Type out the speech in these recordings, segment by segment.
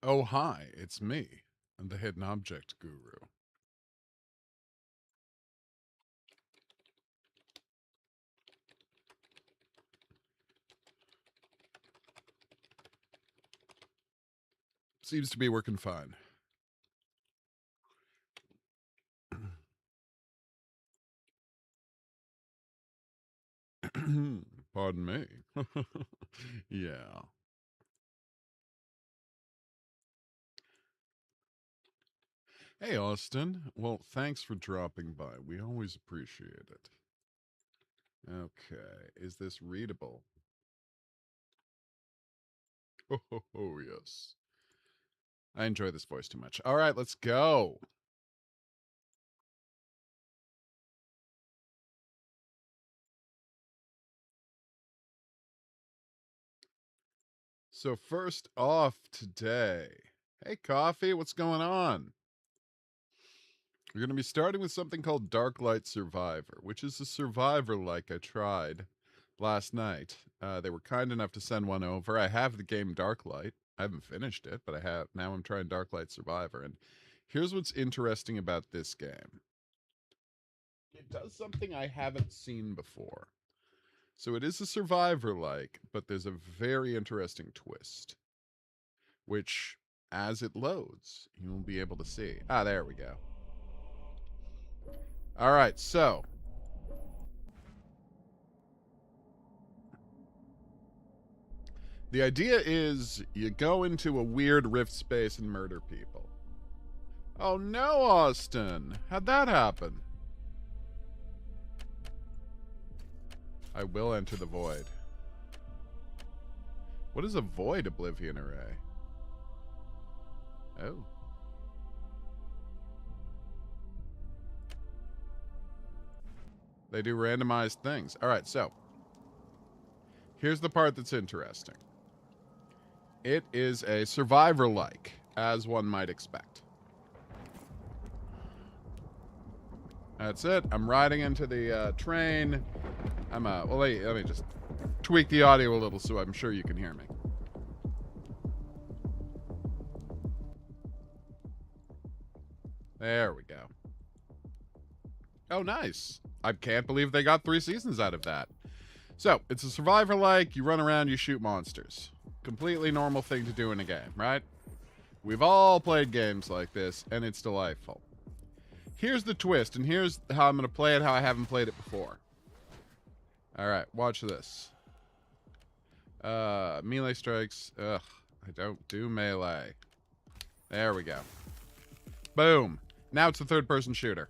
Oh, hi, it's me, the Hidden Object Guru. Seems to be working fine. Pardon me. Yeah. Hey, Austin. Well, thanks for dropping by. We always appreciate it. Okay, is this readable? Oh, yes. I enjoy this voice too much. All right, let's go. So, first off today. Hey, Coffee, what's going on? We're going to be starting with something called Darklight Survivor, which is a survivor like I tried last night. They were kind enough to send one over. I have the game Darklight. I haven't finished it, but I have. Now I'm trying Darklight Survivor. And here's what's interesting about this game. It does something I haven't seen before. So it is a survivor like, but there's a very interesting twist, which as it loads, you'll be able to see. Ah, there we go. All right, so the idea is you go into a weird rift space and murder people. Oh no, Austin! How'd that happen? I will enter the void. What is a void oblivion array? Oh. They do randomized things. Alright, so. Here's the part that's interesting. It is a survivor-like, as one might expect. That's it. I'm riding into the train. Well, let me just tweak the audio a little so I'm sure you can hear me. There we go. Oh, nice. I can't believe they got 3 seasons out of that. So, it's a survivor-like, you run around, you shoot monsters. Completely normal thing to do in a game, right? We've all played games like this, and it's delightful. Here's the twist, and here's how I'm going to play it how I haven't played it before. Alright, watch this. Melee strikes. Ugh, I don't do melee. There we go. Boom. Now it's a third-person shooter.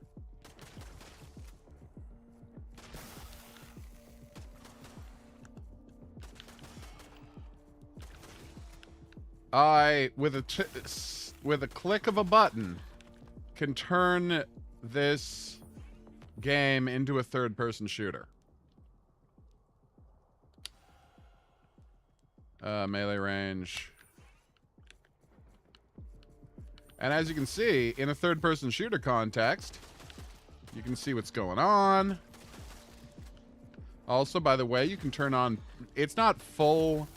I, with a click of a button, can turn this game into a third-person shooter. Melee range. And as you can see, in a third-person shooter context, you can see what's going on. Also, by the way, you can turn on... It's not full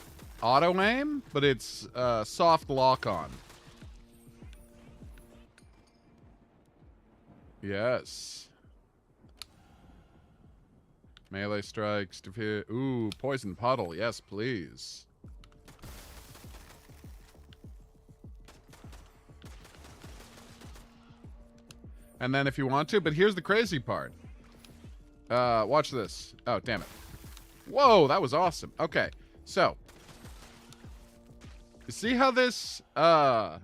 auto-aim, but it's soft lock-on. Yes. Melee strikes. Ooh, poison puddle. Yes, please. And then if you want to, but here's the crazy part. Watch this. Oh, damn it. Whoa, that was awesome. Okay, so. You see how this, Hey,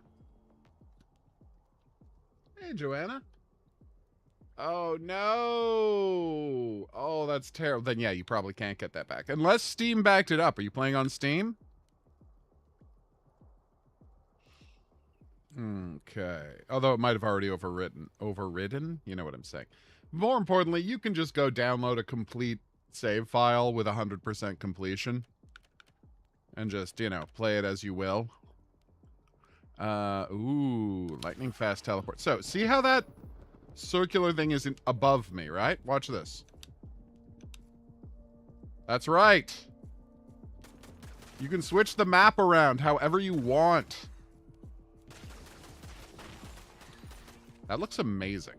Joanna. Oh, no. Oh, that's terrible. Then, yeah, you probably can't get that back. Unless Steam backed it up. Are you playing on Steam? Okay. Although it might have already overridden? You know what I'm saying. More importantly, you can just go download a complete save file with 100% completion. And just, play it as you will. Ooh, lightning fast teleport. So, see how that circular thing is above me, right? Watch this. That's right. You can switch the map around however you want. That looks amazing.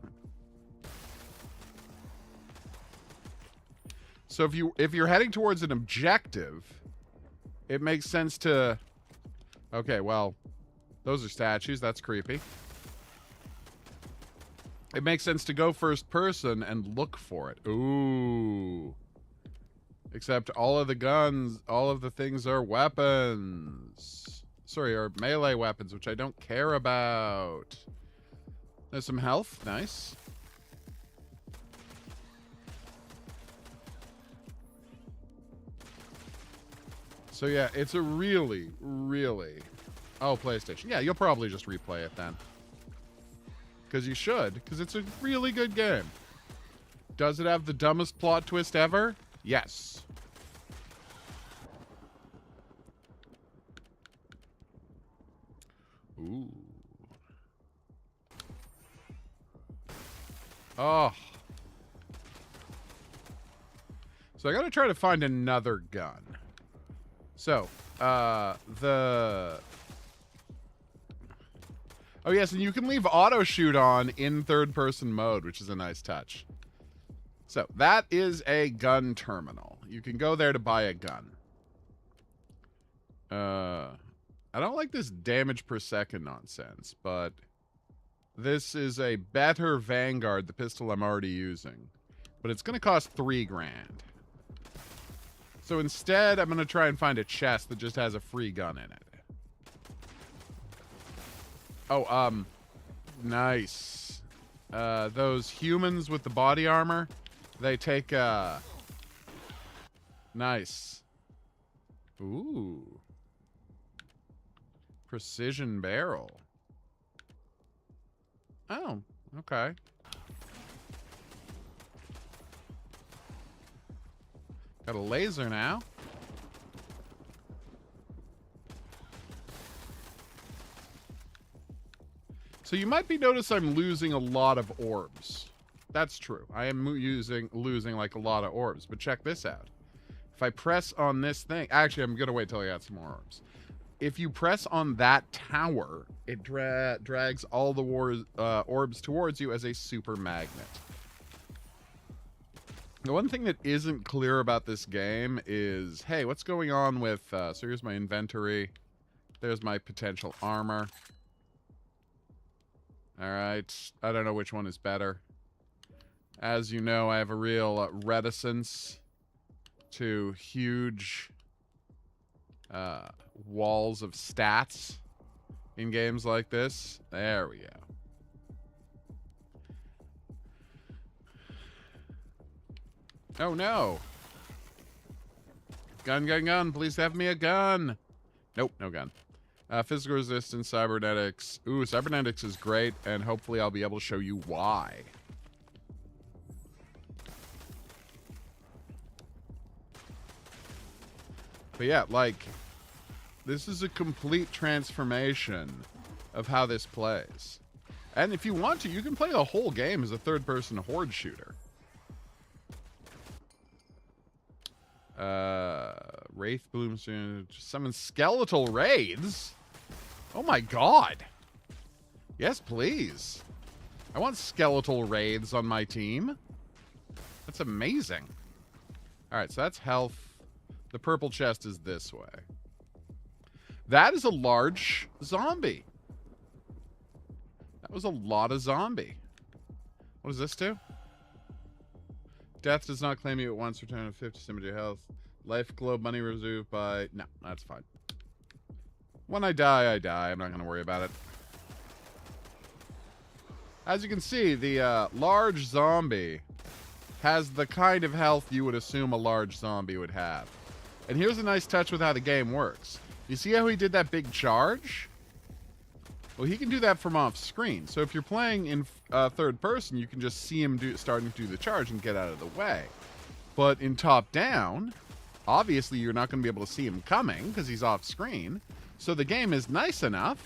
So if you're heading towards an objective, it makes sense to... Okay, well, those are statues. That's creepy. It makes sense to go first person and look for it. Ooh. Except all of the guns, all of the things are weapons. Sorry, are melee weapons, which I don't care about. There's some health. Nice. So yeah, it's a really, really... Oh, PlayStation. Yeah, you'll probably just replay it then. Because you should, because it's a really good game. Does it have the dumbest plot twist ever? Yes. Ooh. Oh. So I gotta try to find another gun. So, Oh yes, and you can leave auto shoot on in third person mode, which is a nice touch. So, that is a gun terminal. You can go there to buy a gun. I don't like this damage per second nonsense, but this is a better Vanguard, the pistol I'm already using. But it's going to cost $3 grand. So instead, I'm going to try and find a chest that just has a free gun in it. Oh, nice. Those humans with the body armor, they take, nice. Ooh. Precision barrel. Oh, okay. Got a laser now. So you might be noticing I'm losing a lot of orbs. That's true. I am losing like a lot of orbs. But check this out. If I press on this thing... Actually, I'm going to wait till I got some more orbs. If you press on that tower, it drags all the orbs towards you as a super magnet. The one thing that isn't clear about this game is, hey, what's going on with... so here's my inventory. There's my potential armor. Alright, I don't know which one is better. As you know, I have a real reticence to huge walls of stats in games like this. There we go. Oh no. Gun, gun, gun. Please have me a gun. Nope, no gun. Physical resistance, cybernetics. Ooh, cybernetics is great, and hopefully I'll be able to show you why. But yeah, like, this is a complete transformation of how this plays. And if you want to, you can play the whole game as a third-person horde shooter. Wraith Bloomstone, summon skeletal raids? Oh my god. Yes, please. I want skeletal raids on my team. That's amazing. Alright, so that's health. The purple chest is this way. That is a large zombie. That was a lot of zombie. What does this do? Death does not claim you at once. Return to 50 some of your health. Life globe money reserved by... No, that's fine. When I die, I die. I'm not going to worry about it. As you can see, the large zombie has the kind of health you would assume a large zombie would have. And here's a nice touch with how the game works. You see how he did that big charge? Well, he can do that from off screen. So if you're playing in third person, you can just see him starting to do the charge and get out of the way. But in top down, obviously you're not going to be able to see him coming because he's off screen. So the game is nice enough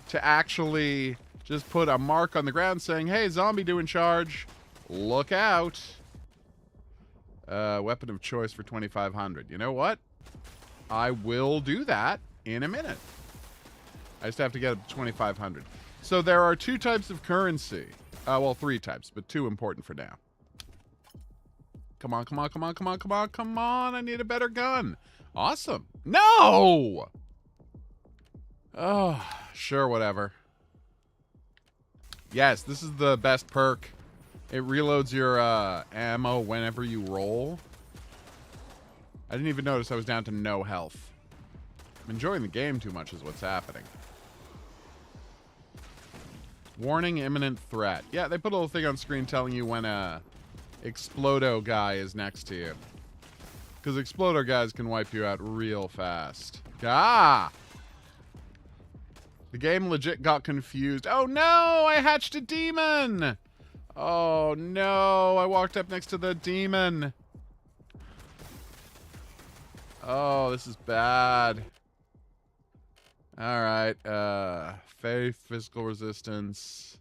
to actually just put a mark on the ground saying, hey, zombie doing charge. Look out. Weapon of choice for 2,500. You know what? I will do that in a minute. I just have to get up to 2,500. So there are 2 types of currency. Well, 3 types, but 2 important for now. Come on, come on, come on, come on, come on, come on. I need a better gun. Awesome. No! Oh, sure, whatever. Yes, this is the best perk. It reloads your ammo whenever you roll. I didn't even notice I was down to no health. I'm enjoying the game too much is what's happening. Warning, imminent threat. Yeah, they put a little thing on screen telling you when a Explodo guy is next to you. Because Explodo guys can wipe you out real fast. Ah! The game legit got confused. Oh no! I hatched a demon! Oh no! I walked up next to the demon. Oh, this is bad. Alright, faith, physical resistance,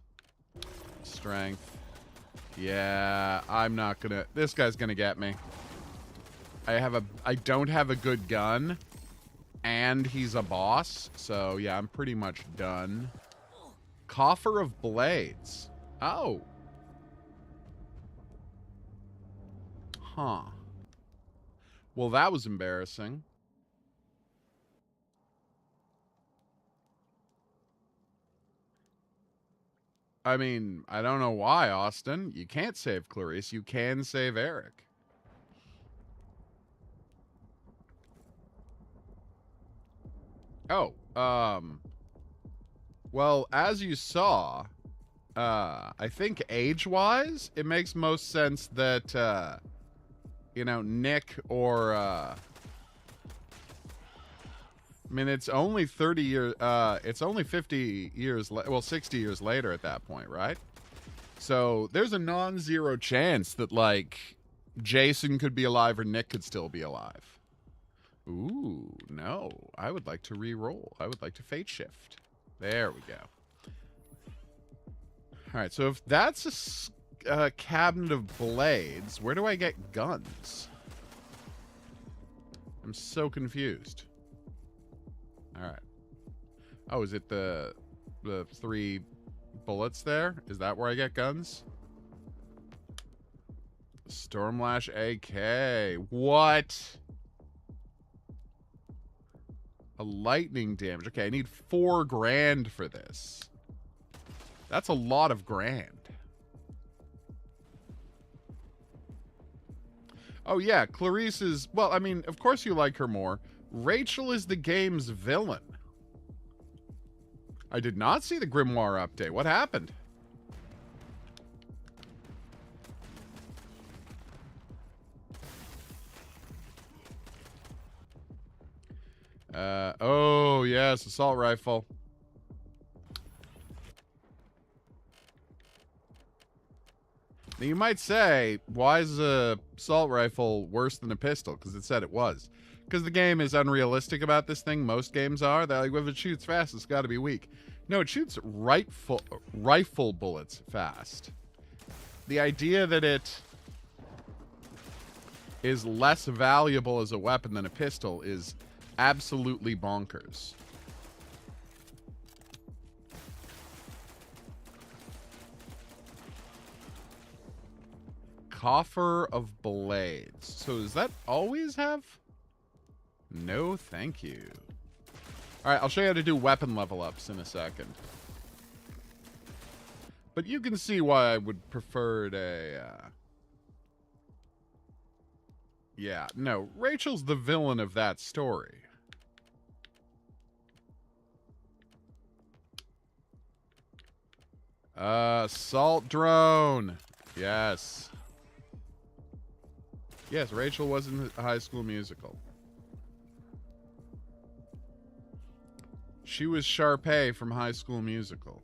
strength. Yeah, I'm not gonna... This guy's gonna get me. I don't have a good gun, and he's a boss, so yeah, I'm pretty much done. Coffer of Blades. Oh. Huh. Well, that was embarrassing. I mean, I don't know why, Austin. You can't save Clarice. You can save Eric. Oh, well, as you saw, I think age-wise, it makes most sense that, you know, Nick or, I mean, it's only 30 years, it's only 50 years, well, 60 years later at that point, right? So there's a non-zero chance that, like, Jason could be alive or Nick could still be alive. Ooh, no. I would like to re-roll. I would like to fate shift. There we go. All right, so if that's a cabinet of blades, where do I get guns? I'm so confused. All right. Oh, is it the 3 bullets there? Is that where I get guns? Stormlash AK. What? A lightning damage. Okay, I need 4 grand for this. That's a lot of grand. Oh yeah, Clarice is... Well, I mean, of course you like her more. Rachel is the game's villain. I did not see the Grimoire update. What happened? Oh, yes, assault rifle. Now, you might say, why is a assault rifle worse than a pistol? Because it said it was. Because the game is unrealistic about this thing. Most games are. They're like, well, if it shoots fast, it's got to be weak. No, it shoots rifle bullets fast. The idea that it is less valuable as a weapon than a pistol is absolutely bonkers. Coffer of Blades. So does that always have? No, thank you. All right, I'll show you how to do weapon level ups in a second. But you can see why I would prefer a... Yeah, no, Rachel's the villain of that story. Assault drone. Yes. Yes, Rachel was in High School Musical. She was Sharpay from High School Musical.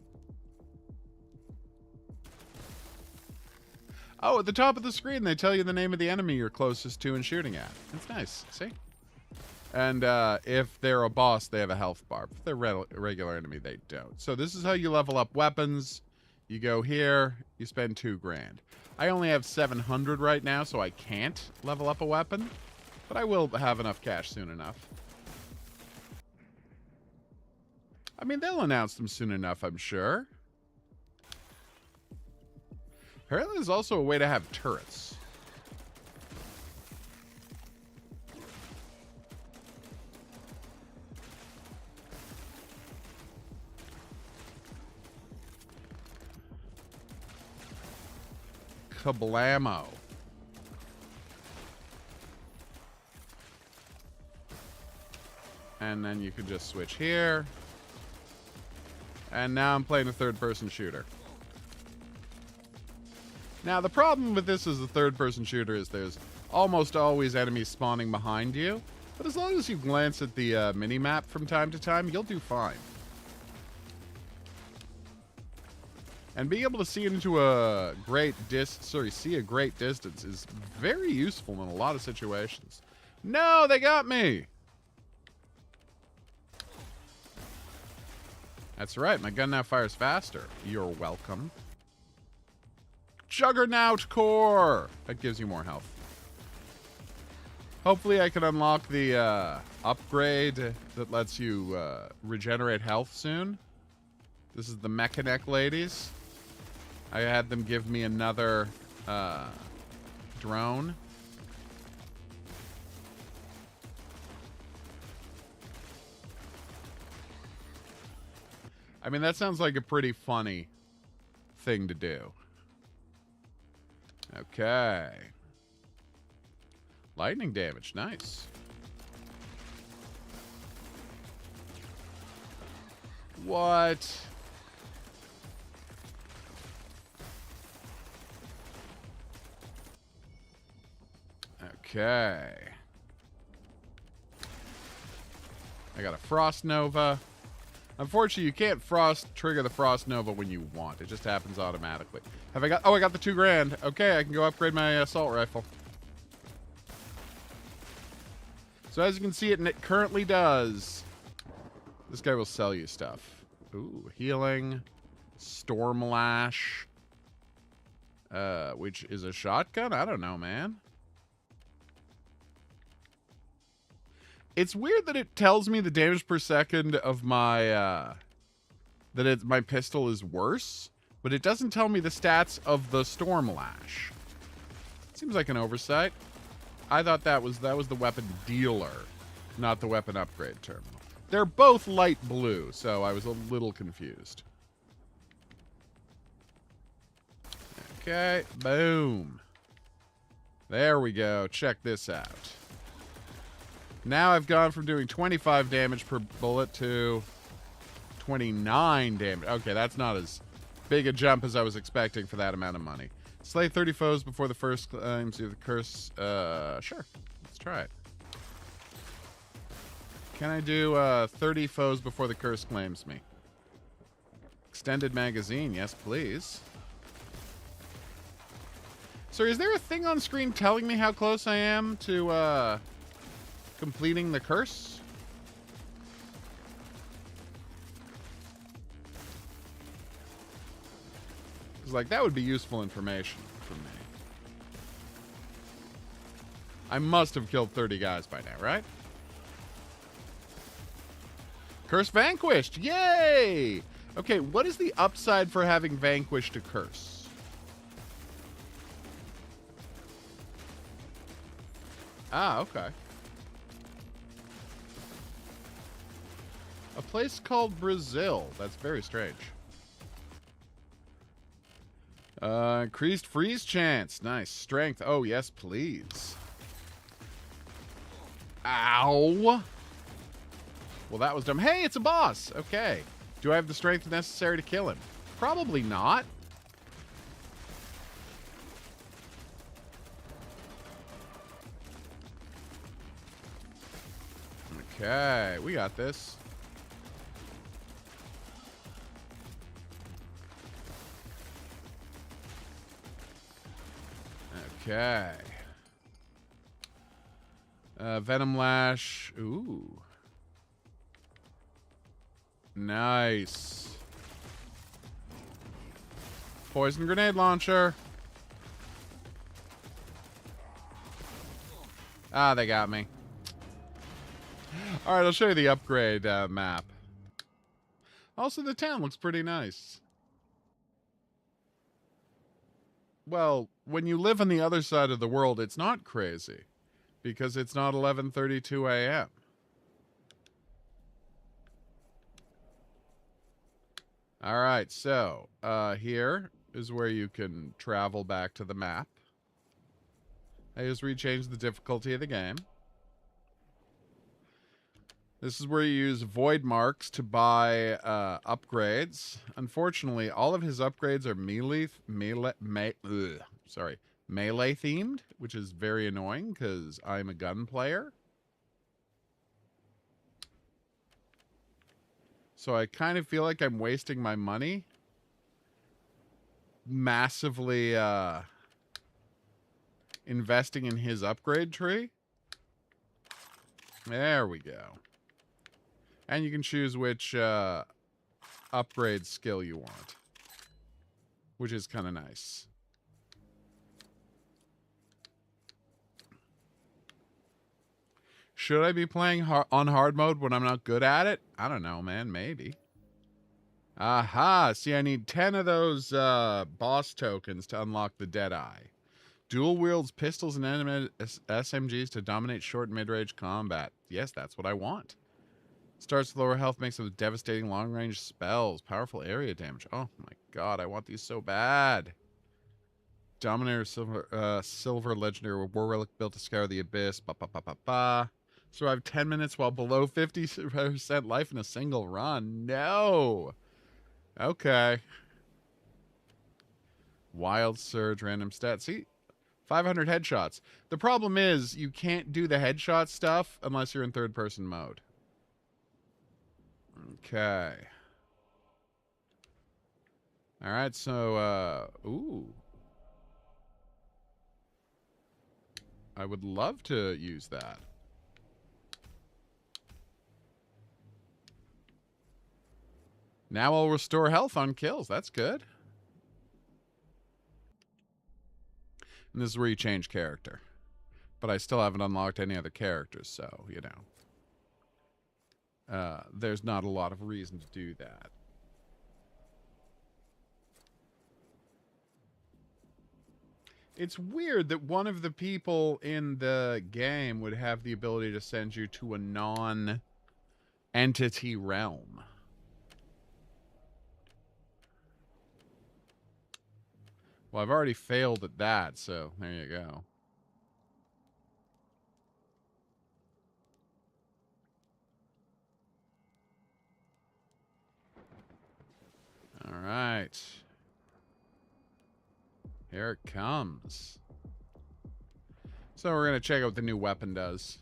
Oh, at the top of the screen, they tell you the name of the enemy you're closest to and shooting at. That's nice. See? And if they're a boss, they have a health bar. If they're a regular enemy, they don't. So this is how you level up weapons. You go here, you spend 2 grand. I only have 700 right now, so I can't level up a weapon. But I will have enough cash soon enough. I mean, they'll announce them soon enough, I'm sure. Apparently there's also a way to have turrets. Kablamo. And then you can just switch here. And now I'm playing a third-person shooter. Now, the problem with this as a third-person shooter is there's almost always enemies spawning behind you. But as long as you glance at the mini-map from time to time, you'll do fine. And being able to see into a great see a great distance is very useful in a lot of situations. No, they got me! That's right, my gun now fires faster. You're welcome. Juggernaut Core! That gives you more health. Hopefully I can unlock the upgrade that lets you regenerate health soon. This is the Mechanic ladies. I had them give me another drone. I mean, that sounds like a pretty funny thing to do. Okay. Lightning damage, nice. What? Okay. I got a Frost Nova. Unfortunately, you can't trigger the Frost Nova when you want. It just happens automatically. Have I got... Oh, I got the $2,000. Okay, I can go upgrade my assault rifle. So as you can see, it currently does. This guy will sell you stuff. Ooh, healing. Stormlash. Which is a shotgun? I don't know, man. It's weird that it tells me the damage per second of my, my pistol is worse, but it doesn't tell me the stats of the Stormlash. Seems like an oversight. I thought that was the weapon dealer, not the weapon upgrade terminal. They're both light blue, so I was a little confused. Okay, boom. There we go. Check this out. Now I've gone from doing 25 damage per bullet to 29 damage. Okay, that's not as big a jump as I was expecting for that amount of money. Slay 30 foes before the first claims you the curse. Sure. Let's try it. Can I do 30 foes before the curse claims me? Extended magazine. Yes, please. So is there a thing on screen telling me how close I am to completing the curse? It's like that would be useful information for me. I must have killed 30 guys by now, right? Curse vanquished! Yay! Okay, what is the upside for having vanquished a curse? Ah, okay. A place called Brazil. That's very strange. Increased freeze chance. Nice. Strength. Oh, yes, please. Ow. Well, that was dumb. Hey, it's a boss. Okay. Do I have the strength necessary to kill him? Probably not. Okay. We got this. Okay. Venom Lash. Ooh. Nice. Poison Grenade Launcher. Ah, they got me. Alright, I'll show you the upgrade map. Also, the town looks pretty nice. Well, when you live on the other side of the world, it's not crazy because it's not 11:32 a.m. All right, so here is where you can travel back to the map. I just rechanged the difficulty of the game. This is where you use void marks to buy upgrades. Unfortunately, all of his upgrades are melee themed, which is very annoying because I'm a gun player. So I kind of feel like I'm wasting my money massively investing in his upgrade tree. There we go. And you can choose which upgrade skill you want, which is kind of nice. Should I be playing on hard mode when I'm not good at it? I don't know, man. Maybe. Aha. See, I need 10 of those boss tokens to unlock the Deadeye. Dual wields pistols and SMGs to dominate short and mid-range combat. Yes, that's what I want. Starts with lower health, makes them devastating long-range spells. Powerful area damage. Oh my god, I want these so bad. Dominator silver legendary war relic built to scour the abyss. Survive 10 minutes while below 50% life in a single run. No. Okay. Wild surge, random stats. See, 500 headshots. The problem is you can't do the headshot stuff unless you're in third-person mode. Okay. All right, so, ooh. I would love to use that. Now I'll restore health on kills. That's good. And this is where you change character. But I still haven't unlocked any other characters, so, you know. There's not a lot of reason to do that. It's weird that one of the people in the game would have the ability to send you to a non-entity realm. Well, I've already failed at that, so there you go. All right. Here it comes. So we're going to check out what the new weapon does.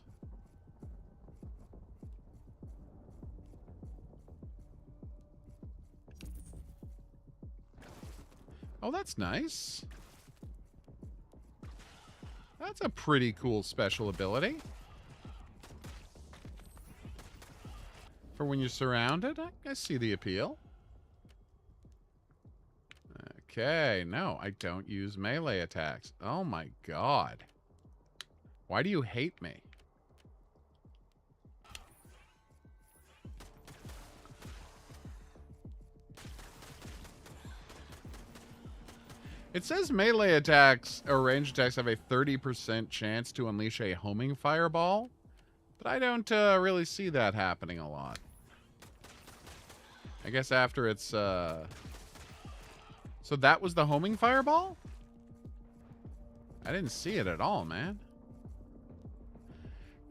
Oh, that's nice. That's a pretty cool special ability. For when you're surrounded, I see the appeal. Okay, no, I don't use melee attacks. Oh my god. Why do you hate me? It says melee attacks or ranged attacks have a 30% chance to unleash a homing fireball, but I don't really see that happening a lot. I guess after it's... So that was the homing fireball? I didn't see it at all, man.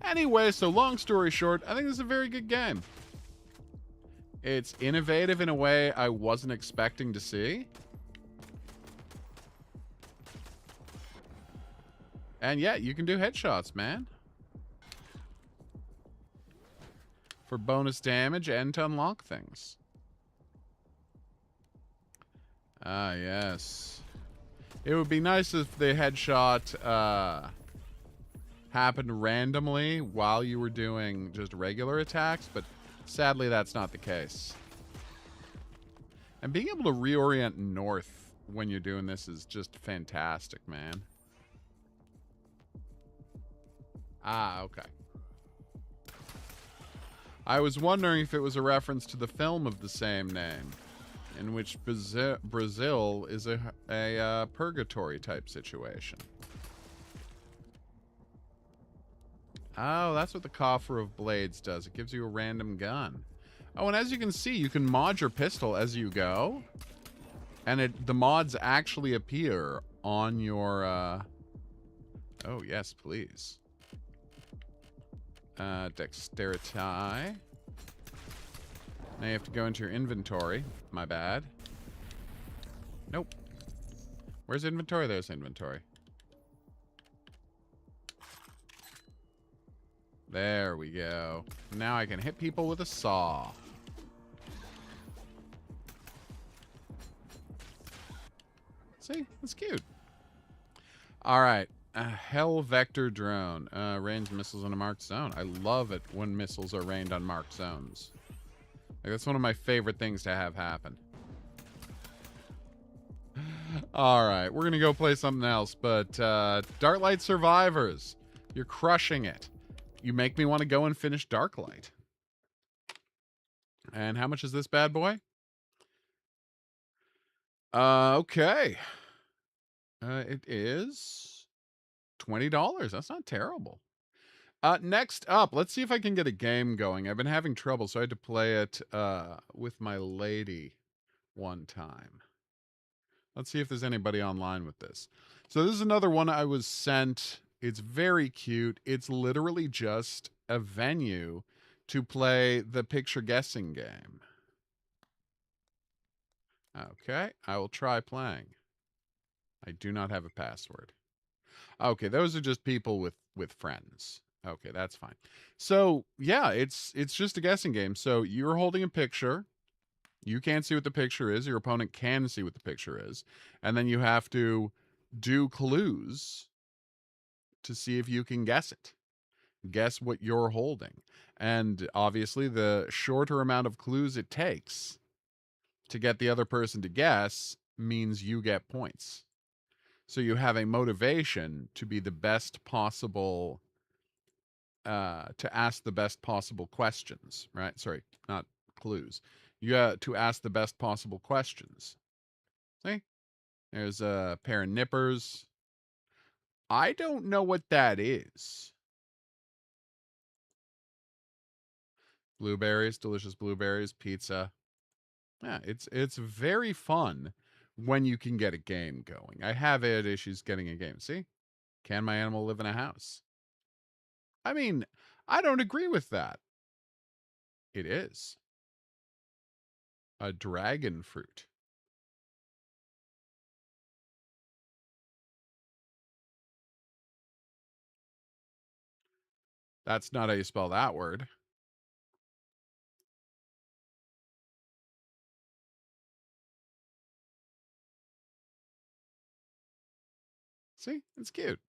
Anyway, so long story short, I think this is a very good game. It's innovative in a way I wasn't expecting to see. And yeah, you can do headshots, man. For bonus damage and to unlock things. Ah, yes. It would be nice if the headshot happened randomly while you were doing just regular attacks, but sadly that's not the case. And being able to reorient north when you're doing this is just fantastic, man. Ah, okay. I was wondering if it was a reference to the film of the same name, in which Brazil is a purgatory type situation. Oh, that's what the Coffer of Blades does. It gives you a random gun. Oh, and as you can see, you can mod your pistol as you go. And the mods actually appear on your... Oh, yes, please. Dexterity. Now you have to go into your inventory. My bad. Nope. Where's inventory? There's inventory. There we go. Now I can hit people with a saw. See? That's cute. Alright. A Hell Vector Drone. Range missiles in a marked zone. I love it when missiles are rained on marked zones. Like, that's one of my favorite things to have happen. Alright, we're gonna go play something else, but Darklight Survivors. You're crushing it. You make me want to go and finish Darklight. And how much is this bad boy? Okay. It is $20. That's not terrible. Next up, let's see if I can get a game going. I've been having trouble, so I had to play it with my lady one time. Let's see if there's anybody online with this. So this is another one I was sent. It's very cute. It's literally just a venue to play the picture guessing game. Okay, I will try playing. I do not have a password. Okay, those are just people with friends. Okay, that's fine. So, yeah, it's just a guessing game. So, you're holding a picture. You can't see what the picture is. Your opponent can see what the picture is. And then you have to do clues to see if you can guess it. Guess what you're holding. And obviously, the shorter amount of clues it takes to get the other person to guess means you get points. So you have a motivation to be the best possible, to ask the best possible questions, right? Sorry, not clues. You have to ask the best possible questions. See? There's a pair of nippers. I don't know what that is. Blueberries, delicious blueberries, pizza. Yeah, it's very fun when you can get a game going. I have had issues getting a game. See? Can my animal live in a house? I mean, I don't agree with that. It is. A dragon fruit. That's not how you spell that word. See? It's cute.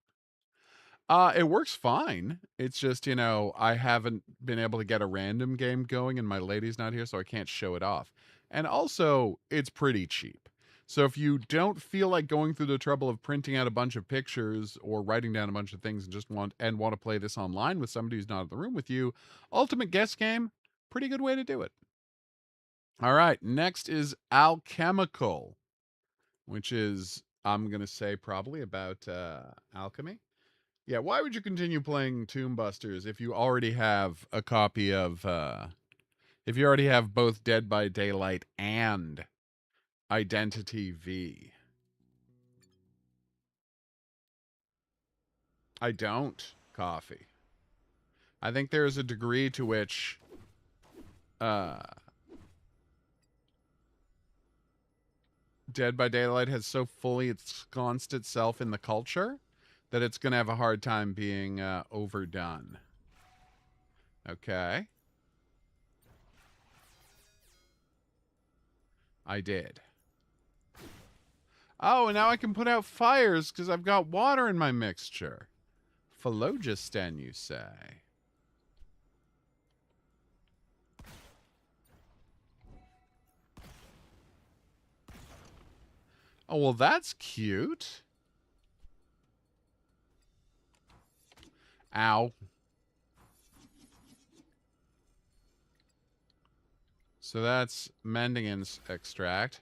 It works fine. It's just, I haven't been able to get a random game going and my lady's not here, so I can't show it off. And also, it's pretty cheap. So if you don't feel like going through the trouble of printing out a bunch of pictures or writing down a bunch of things and just want to play this online with somebody who's not in the room with you, Ultimate Guess Game, pretty good way to do it. All right, next is Alchemical, which is, I'm going to say, probably about alchemy. Yeah, why would you continue playing Tomb Busters if you already have a copy of, if you already have both Dead by Daylight and Identity V? I don't, Coffee. I think there is a degree to which, Dead by Daylight has so fully ensconced itself in the culture that it's going to have a hard time being overdone. Okay. I did. Oh, and now I can put out fires because I've got water in my mixture. Phlogiston, you say? Oh, well, that's cute. Ow. So that's Mendingen's extract.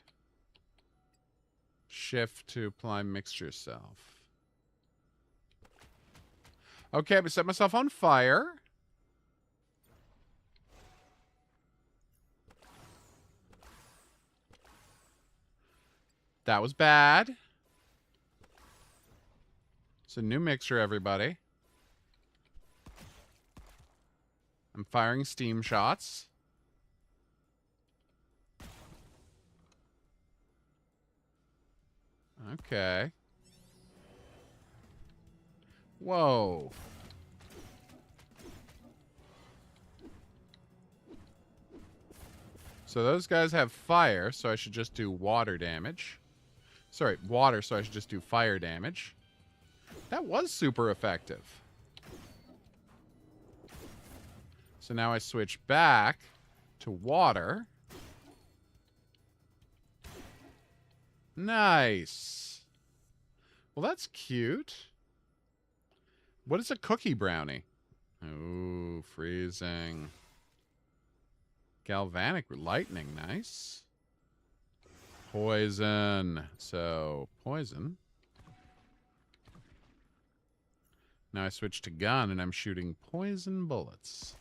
Shift to apply mixture self. Okay, I'm gonna set myself on fire. That was bad. It's a new mixture, everybody. I'm firing steam shots. Okay. Whoa. So those guys have fire, so I should just do water damage. Sorry, water, so I should just do fire damage. That was super effective. So now I switch back to water. Nice. Well, that's cute. What is a cookie brownie? Ooh, freezing. Galvanic lightning, nice. Poison. So, poison. Now I switch to gun and I'm shooting poison bullets.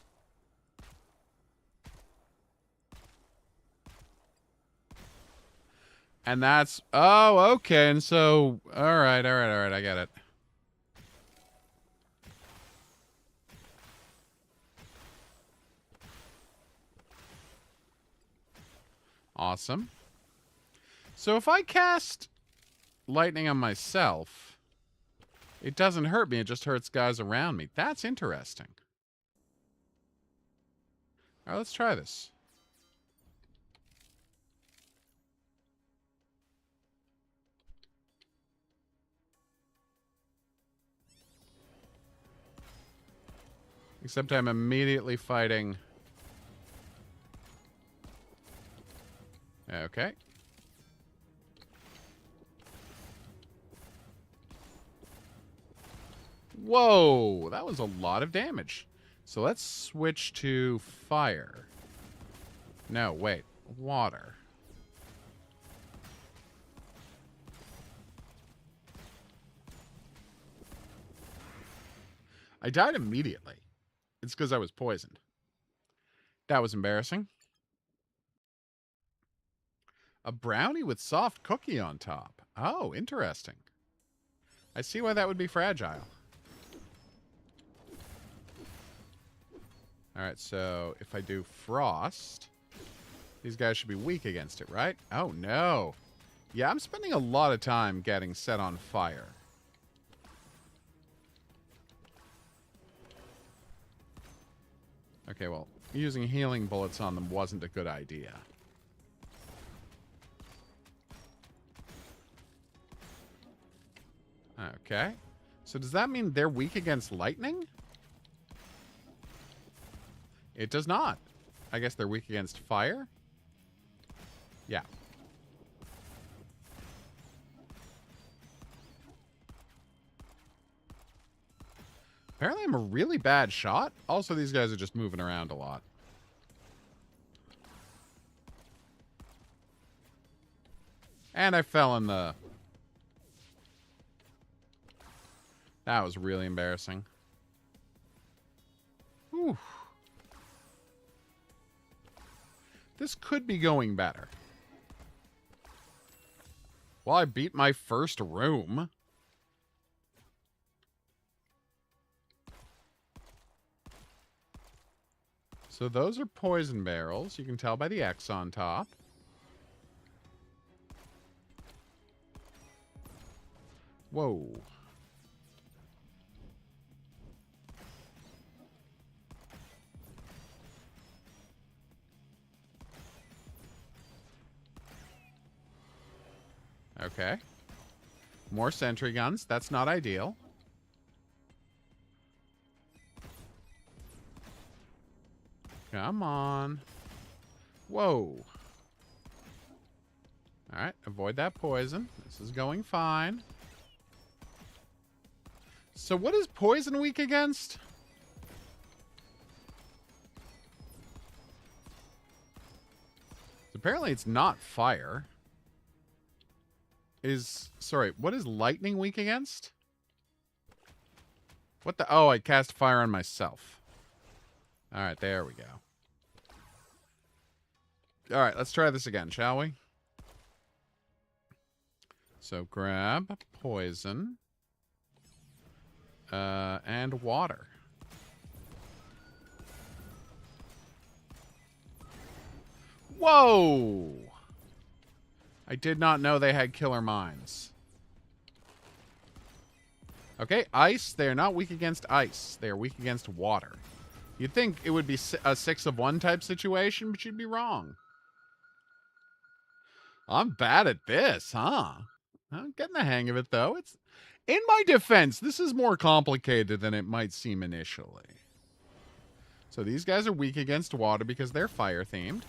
And that's... Oh, okay. And so... All right. I get it. Awesome. So if I cast lightning on myself, it doesn't hurt me. It just hurts guys around me. That's interesting. All right, let's try this. Except I'm immediately fighting... Okay. Whoa, that was a lot of damage. So let's switch to fire. No, wait. Water. I died immediately. It's because I was poisoned. That was embarrassing. A brownie with soft cookie on top. Oh, interesting. I see why that would be fragile. Alright, so if I do frost, these guys should be weak against it, right? Oh, no. Yeah, I'm spending a lot of time getting set on fire. Okay, well, using healing bullets on them wasn't a good idea. Okay. So does that mean they're weak against lightning? It does not. I guess they're weak against fire? Yeah. Apparently I'm a really bad shot. Also, these guys are just moving around a lot. And I fell in the... That was really embarrassing. Whew. This could be going better. Well, I beat my first room. So those are poison barrels. You can tell by the X on top. Whoa. Okay. More sentry guns. That's not ideal. Come on. Whoa. Alright, avoid that poison. This is going fine. So what is poison weak against? apparently it's not fire. Sorry, what is lightning weak against? What the? Oh, I cast fire on myself. All right, there we go. All right, let's try this again, shall we? So grab poison and water. Whoa! I did not know they had killer mines. Okay, ice. They are not weak against ice. They are weak against water. You'd think it would be a 6 of 1 type situation, but you'd be wrong. I'm bad at this, huh? I'm getting the hang of it, though. It's in my defense, this is more complicated than it might seem initially. So these guys are weak against water because they're fire-themed.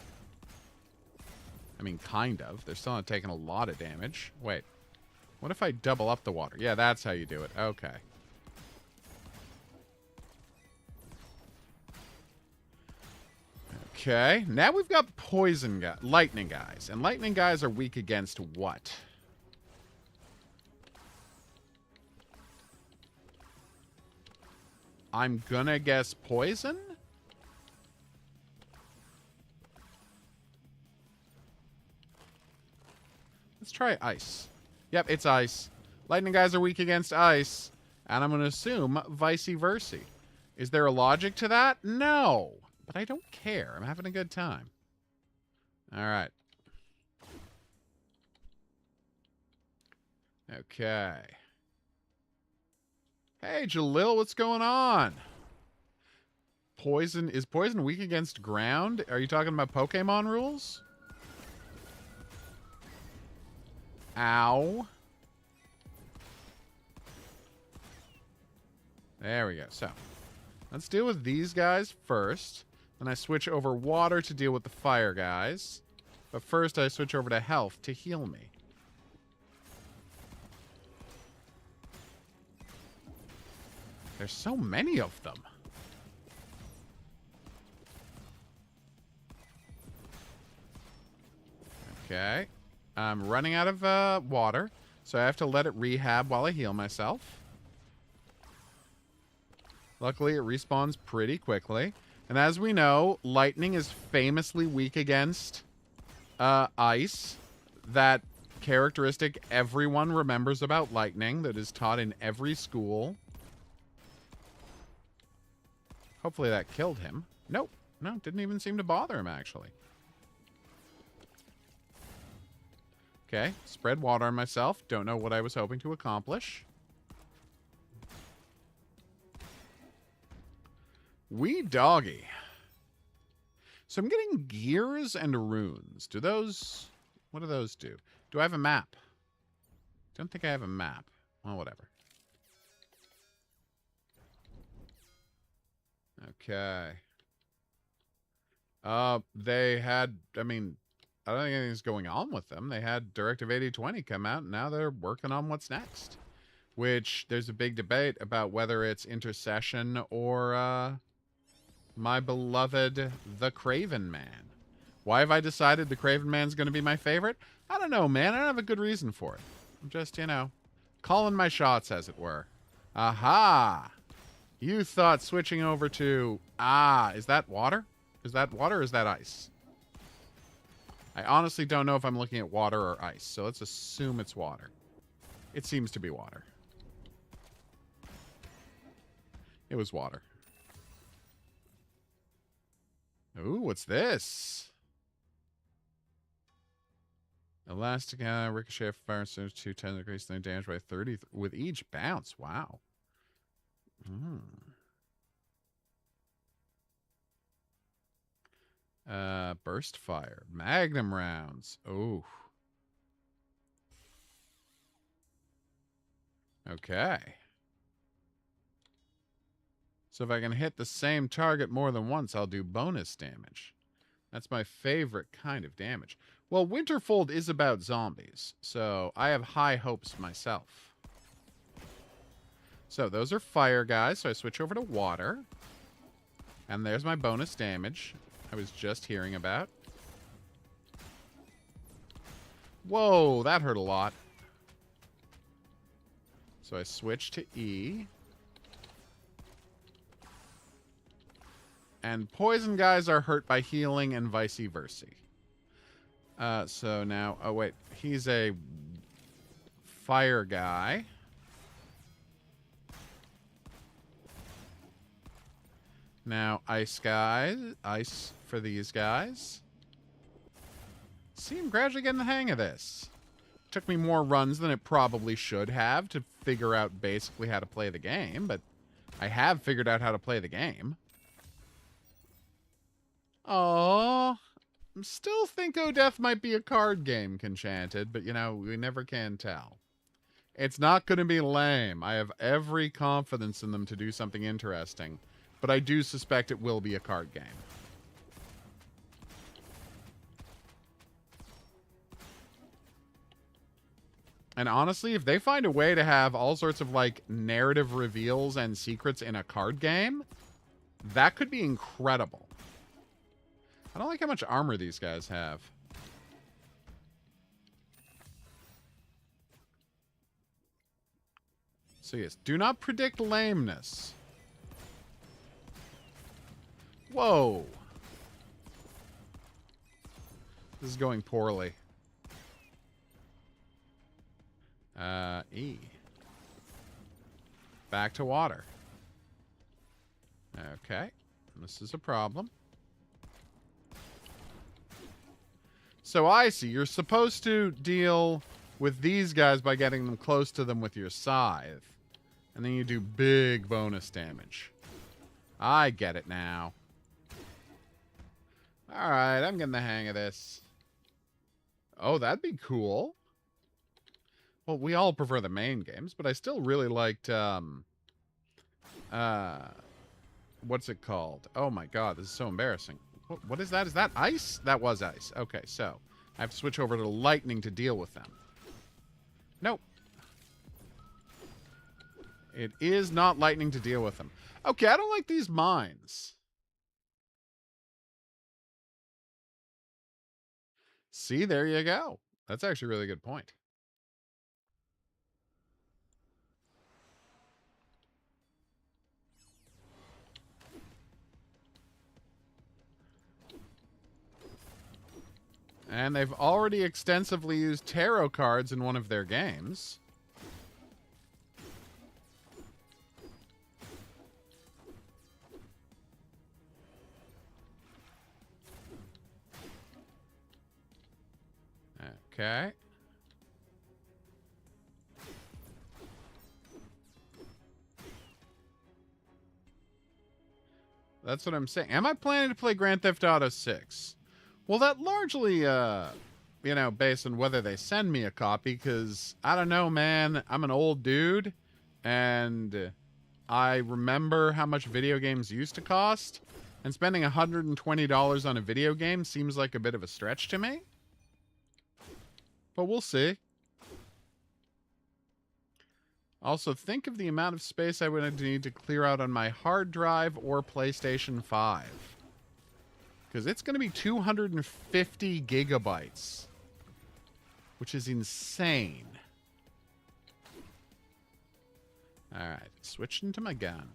I mean, kind of. They're still not taking a lot of damage. Wait. What if I double up the water? Yeah, that's how you do it. Okay. Okay. Now we've got lightning guys. And lightning guys are weak against what? I'm gonna guess poison? Let's try ice. Yep, it's ice. Lightning guys are weak against ice. And I'm going to assume vice versa. Is there a logic to that? No. But I don't care. I'm having a good time. All right. Okay. Hey, Jalil, what's going on? Poison. Is poison weak against ground? Are you talking about Pokemon rules? Ow. There we go. So, let's deal with these guys first. Then I switch over water to deal with the fire guys. But first I switch over to health to heal me. There's so many of them. Okay. I'm running out of water, so I have to let it rehab while I heal myself. Luckily, it respawns pretty quickly. And as we know, lightning is famously weak against ice. That characteristic everyone remembers about lightning that is taught in every school. Hopefully that killed him. Nope. No, didn't even seem to bother him, actually. Okay, spread water on myself. Don't know what I was hoping to accomplish. Wee doggy. So I'm getting gears and runes. Do those... What do those do? Do I have a map? Don't think I have a map. Well, whatever. Okay. They had... I mean... I don't think anything's going on with them. They had Directive 8020 come out, and now they're working on what's next. Which, there's a big debate about whether it's Intercession or, my beloved The Craven Man. Why have I decided The Craven Man's going to be my favorite? I don't know, man. I don't have a good reason for it. I'm just, you know, calling my shots, as it were. Aha! You thought switching over to... Ah, is that water? Is that water or is that ice? I honestly don't know if I'm looking at water or ice, so let's assume it's water. It seems to be water. It was water. Ooh, what's this? Elastic ricochet fire surge 210 increase their damage by 30 with each bounce. Wow. Burst fire. Magnum rounds. Oh. Okay. So if I can hit the same target more than once, I'll do bonus damage. That's my favorite kind of damage. Well, Winterfold is about zombies, so I have high hopes myself. So those are fire guys, so I switch over to water. And there's my bonus damage I was just hearing about. Whoa, that hurt a lot. So I switch to E. And poison guys are hurt by healing and vice versa. So now... Oh, wait. He's a fire guy. Now, ice guys. Ice for these guys. See, I'm gradually getting the hang of this. Took me more runs than it probably should have to figure out basically how to play the game, but I have figured out how to play the game. Oh, I still think O'Death might be a card game, Conchanted, but, you know, we never can tell. It's not going to be lame. I have every confidence in them to do something interesting, but I do suspect it will be a card game. And honestly, if they find a way to have all sorts of, like, narrative reveals and secrets in a card game, that could be incredible. I don't like how much armor these guys have. So yes, do not predict lameness. Whoa. This is going poorly. E. Back to water. Okay. This is a problem. So I see. You're supposed to deal with these guys by getting them close to them with your scythe. And then you do big bonus damage. I get it now. Alright, I'm getting the hang of this. Oh, that'd be cool. Well, we all prefer the main games, but I still really liked, what's it called? Oh my god, this is so embarrassing. What is that? Is that ice? That was ice. Okay, so I have to switch over to lightning to deal with them. Nope. It is not lightning to deal with them. Okay, I don't like these mines. See, there you go. That's actually a really good point. And they've already extensively used tarot cards in one of their games. Okay. That's what I'm saying. Am I planning to play Grand Theft Auto 6? Well, that largely, you know, based on whether they send me a copy, because, I don't know, man, I'm an old dude, and I remember how much video games used to cost, and spending $120 on a video game seems like a bit of a stretch to me. But we'll see. Also, think of the amount of space I would need to clear out on my hard drive or PlayStation 5. Because it's going to be 250 gigabytes. Which is insane. Alright, switching to my gun.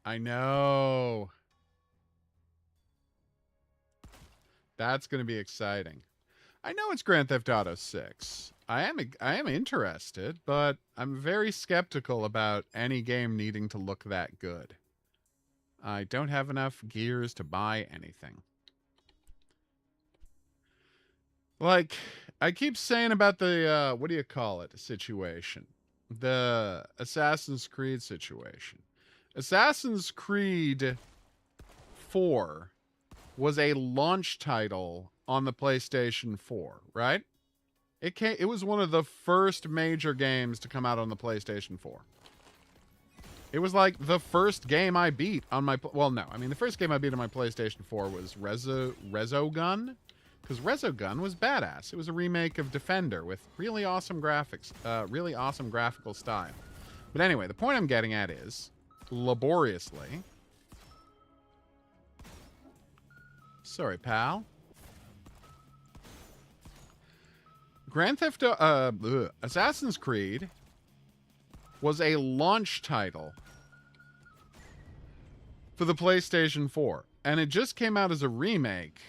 I know. That's going to be exciting. I know it's Grand Theft Auto 6. I am interested, but I'm very skeptical about any game needing to look that good. I don't have enough gears to buy anything. Like, I keep saying about the, what do you call it, situation. The Assassin's Creed situation. Assassin's Creed 4 was a launch title on the PlayStation 4, right? It was one of the first major games to come out on the PlayStation 4. It was like the first game I beat on my... Well, no. I mean, the first game I beat on my PlayStation 4 was Resogun. Because Resogun was badass. It was a remake of Defender with really awesome graphics. Really awesome graphical style. But anyway, the point I'm getting at is, laboriously... Sorry, pal. Assassin's Creed was a launch title for the PlayStation 4. And it just came out as a remake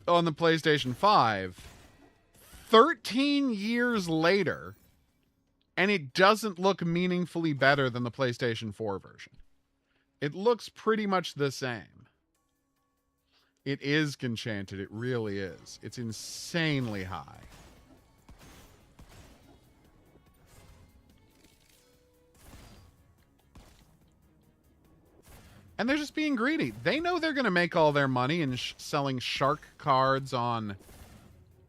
on the PlayStation 5 13 years later, and it doesn't look meaningfully better than the PlayStation 4 version. It looks pretty much the same. It is Enchanted, it really is. It's insanely high. And they're just being greedy. They know they're going to make all their money in selling shark cards on,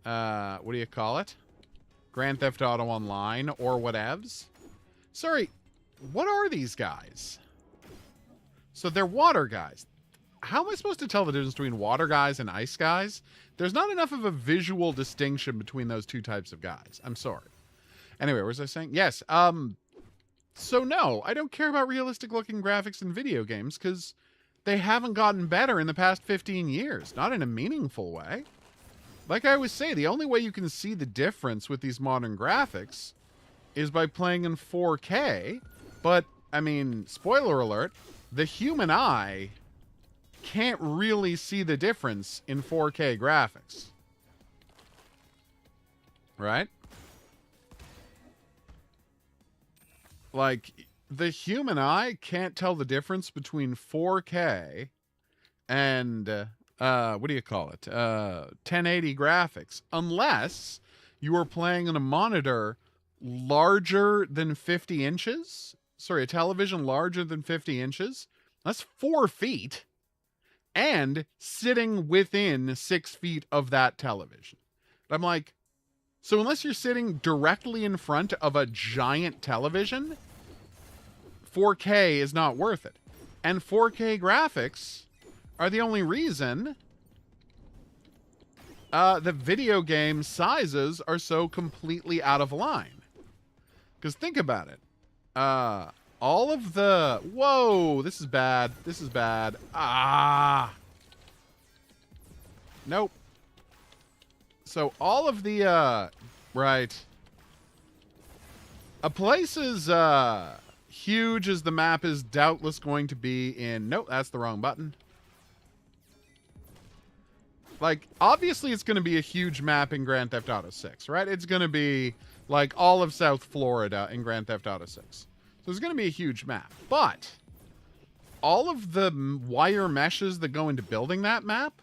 what do you call it? Grand Theft Auto Online or whatevs. Sorry, what are these guys? So they're water guys. How am I supposed to tell the difference between water guys and ice guys? There's not enough of a visual distinction between those two types of guys. I'm sorry. Anyway, what was I saying? Yes, so no, I don't care about realistic looking graphics in video games because they haven't gotten better in the past 15 years. Not in a meaningful way. Like I always say, the only way you can see the difference with these modern graphics is by playing in 4K. But, I mean, spoiler alert, the human eye can't really see the difference in 4K graphics. Right? Like, the human eye can't tell the difference between 4K and, what do you call it? 1080 graphics. Unless you are playing on a monitor larger than 50 inches. Sorry, a television larger than 50 inches. That's 4 feet. And sitting within 6 feet of that television. I'm like, so unless you're sitting directly in front of a giant television, 4K is not worth it. And 4K graphics are the only reason the video game sizes are so completely out of line. Because think about it. All of the... Whoa, this is bad. This is bad. Ah. Nope. So all of the... Right. A place is huge as the map is doubtless going to be in... Nope, that's the wrong button. Like, obviously it's going to be a huge map in Grand Theft Auto 6, right? It's going to be, like, all of South Florida in Grand Theft Auto 6. So there's going to be a huge map. But all of the wire meshes that go into building that map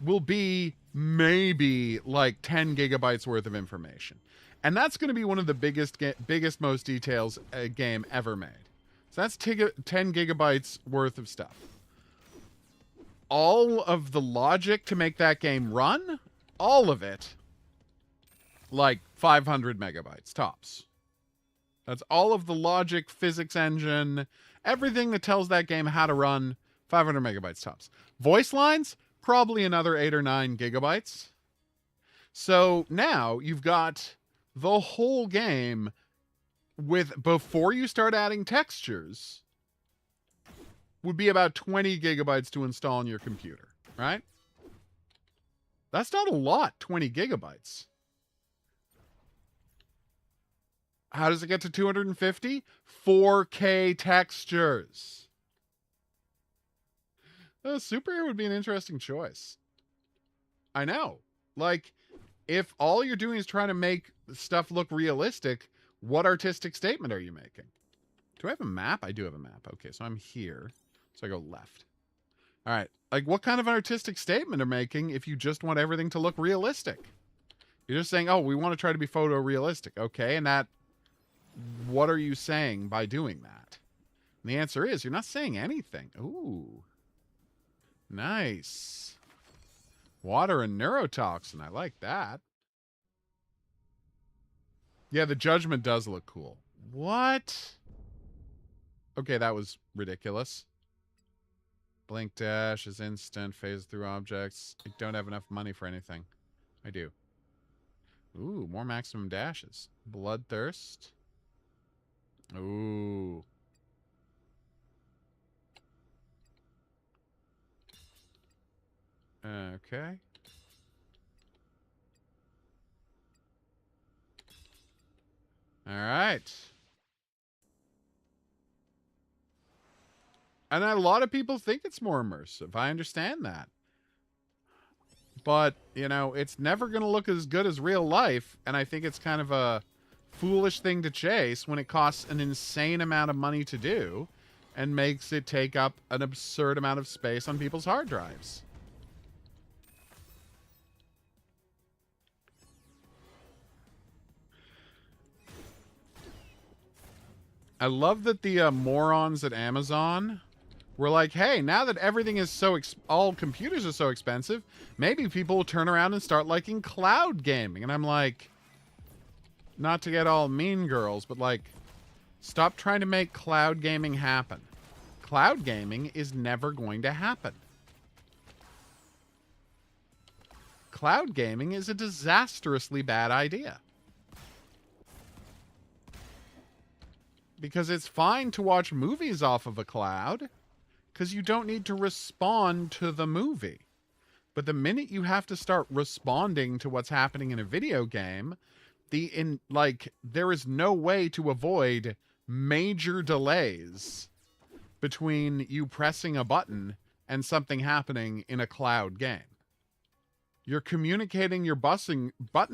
will be maybe, like, 10 gigabytes worth of information. And that's going to be one of the biggest, most details a game ever made. So that's 10 gigabytes worth of stuff. All of the logic to make that game run, all of it, like 500 megabytes tops. That's all of the logic, physics engine, everything that tells that game how to run, 500 megabytes tops. Voice lines, probably another 8 or 9 gigabytes. So now you've got the whole game with, before you start adding textures, would be about 20 gigabytes to install on your computer, right? That's not a lot, 20 gigabytes. How does it get to 250? 4K textures. Superhero would be an interesting choice. I know. Like, if all you're doing is trying to make stuff look realistic, what artistic statement are you making? Do I have a map? I do have a map. Okay, so I'm here. So I go left. All right. Like, what kind of an artistic statement are making if you just want everything to look realistic? You're just saying, oh, we want to try to be photorealistic. Okay, and that... What are you saying by doing that? And the answer is, you're not saying anything. Ooh. Nice. Water and neurotoxin. I like that. Yeah, the judgment does look cool. What? Okay, that was ridiculous. Blink dash is instant. Phase through objects. I don't have enough money for anything. I do. Ooh, more maximum dashes. Bloodthirst. Ooh. Okay. All right. And a lot of people think it's more immersive. I understand that. But, you know, it's never going to look as good as real life. And I think it's kind of a foolish thing to chase when it costs an insane amount of money to do and makes it take up an absurd amount of space on people's hard drives. I love that the morons at Amazon were like, hey, now that everything is so all computers are so expensive, maybe people will turn around and start liking cloud gaming. And I'm like, not to get all mean girls, but like, stop trying to make cloud gaming happen. Cloud gaming is never going to happen. Cloud gaming is a disastrously bad idea. Because it's fine to watch movies off of a cloud, because you don't need to respond to the movie. But the minute you have to start responding to what's happening in a video game, there is no way to avoid major delays between you pressing a button and something happening in a cloud game. You're communicating your button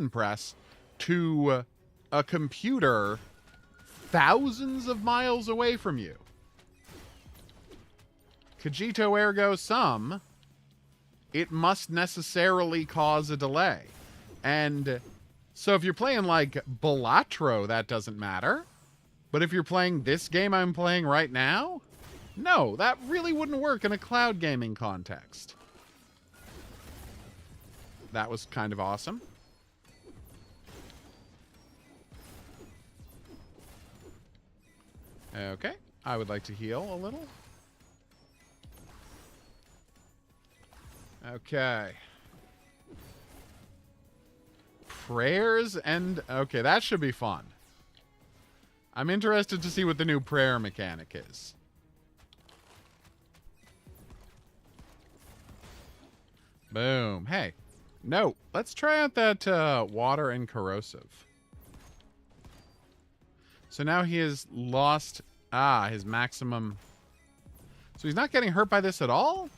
press to a computer thousands of miles away from you. Cogito ergo sum, it must necessarily cause a delay. And so if you're playing like Balatro, that doesn't matter. But if you're playing this game I'm playing right now, no, that really wouldn't work in a cloud gaming context. That was kind of awesome. Okay, I would like to heal a little. Okay. Prayers and... Okay, that should be fun. I'm interested to see what the new prayer mechanic is. Boom. Hey. No, let's try out that water and corrosive. So now he has lost... his maximum... So he's not getting hurt by this at all?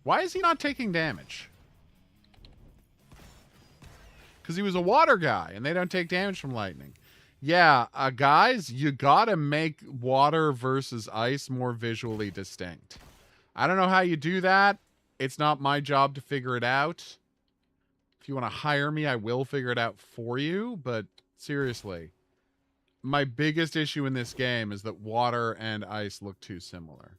Why is he not taking damage? Because he was a water guy, and they don't take damage from lightning. Yeah, guys, you gotta make water versus ice more visually distinct. I don't know how you do that. It's not my job to figure it out. If you want to hire me, I will figure it out for you, but seriously, my biggest issue in this game is that water and ice look too similar.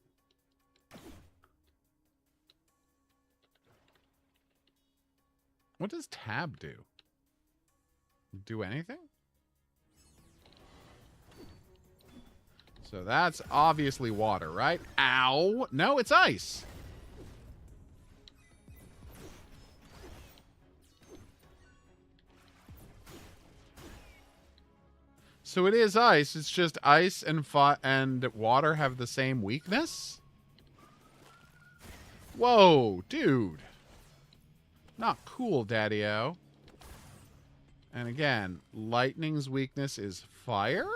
What does tab do? Do anything? So that's obviously water, right? Ow! No, it's ice! So it is ice. It's just ice and water have the same weakness? Whoa, dude. Not cool, Daddy-O. And again, lightning's weakness is fire?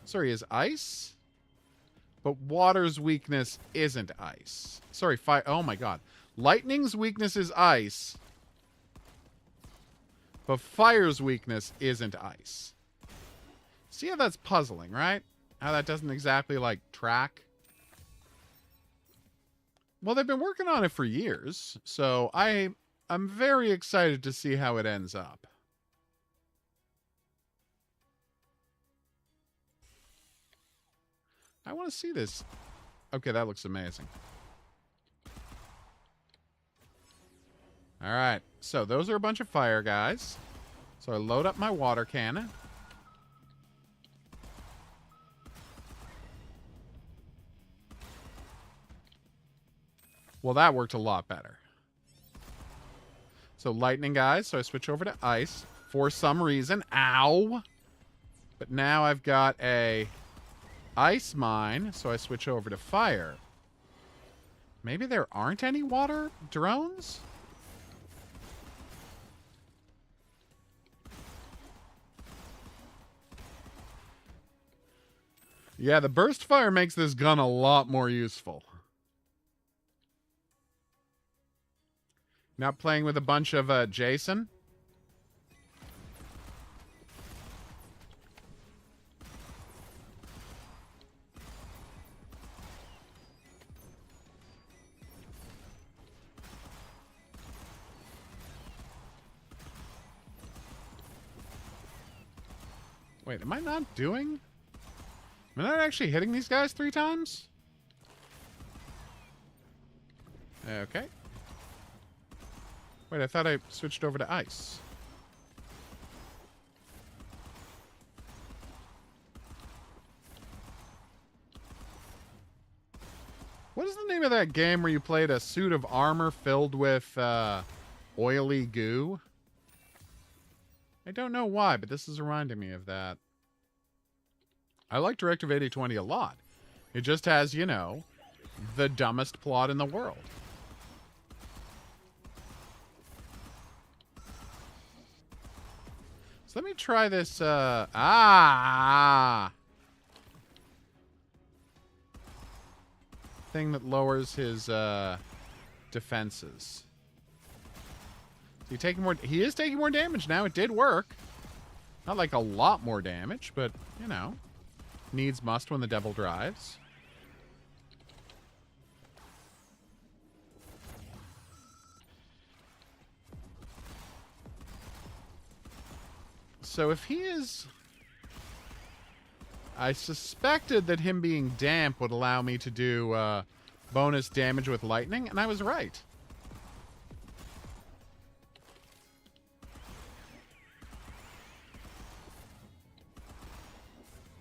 Sorry, is ice? But water's weakness isn't ice. Sorry, fire. Oh my god. Lightning's weakness is ice. But fire's weakness isn't ice. See how that's puzzling, right? How that doesn't exactly, like, track? Well, they've been working on it for years, so I'm very excited to see how it ends up. I want to see this. Okay, that looks amazing. All right, so those are a bunch of fire guys. So I load up my water cannon. Well, that worked a lot better. So lightning guys, so I switch over to ice for some reason. Ow! But now I've got a ice mine, so I switch over to fire. Maybe there aren't any water drones? Yeah, the burst fire makes this gun a lot more useful. Not playing with a bunch of Jason? Wait, am I not doing... Am I not actually hitting these guys 3 times? Okay. Wait, I thought I switched over to ice. What is the name of that game where you played a suit of armor filled with oily goo? I don't know why, but this is reminding me of that. I like Directive 8020 a lot. It just has, you know, the dumbest plot in the world. So let me try this, thing that lowers his, defenses. He is taking more damage now. It did work. Not like a lot more damage, but, you know, needs must when the devil drives. So if he is... I suspected that him being damp would allow me to do bonus damage with lightning, and I was right.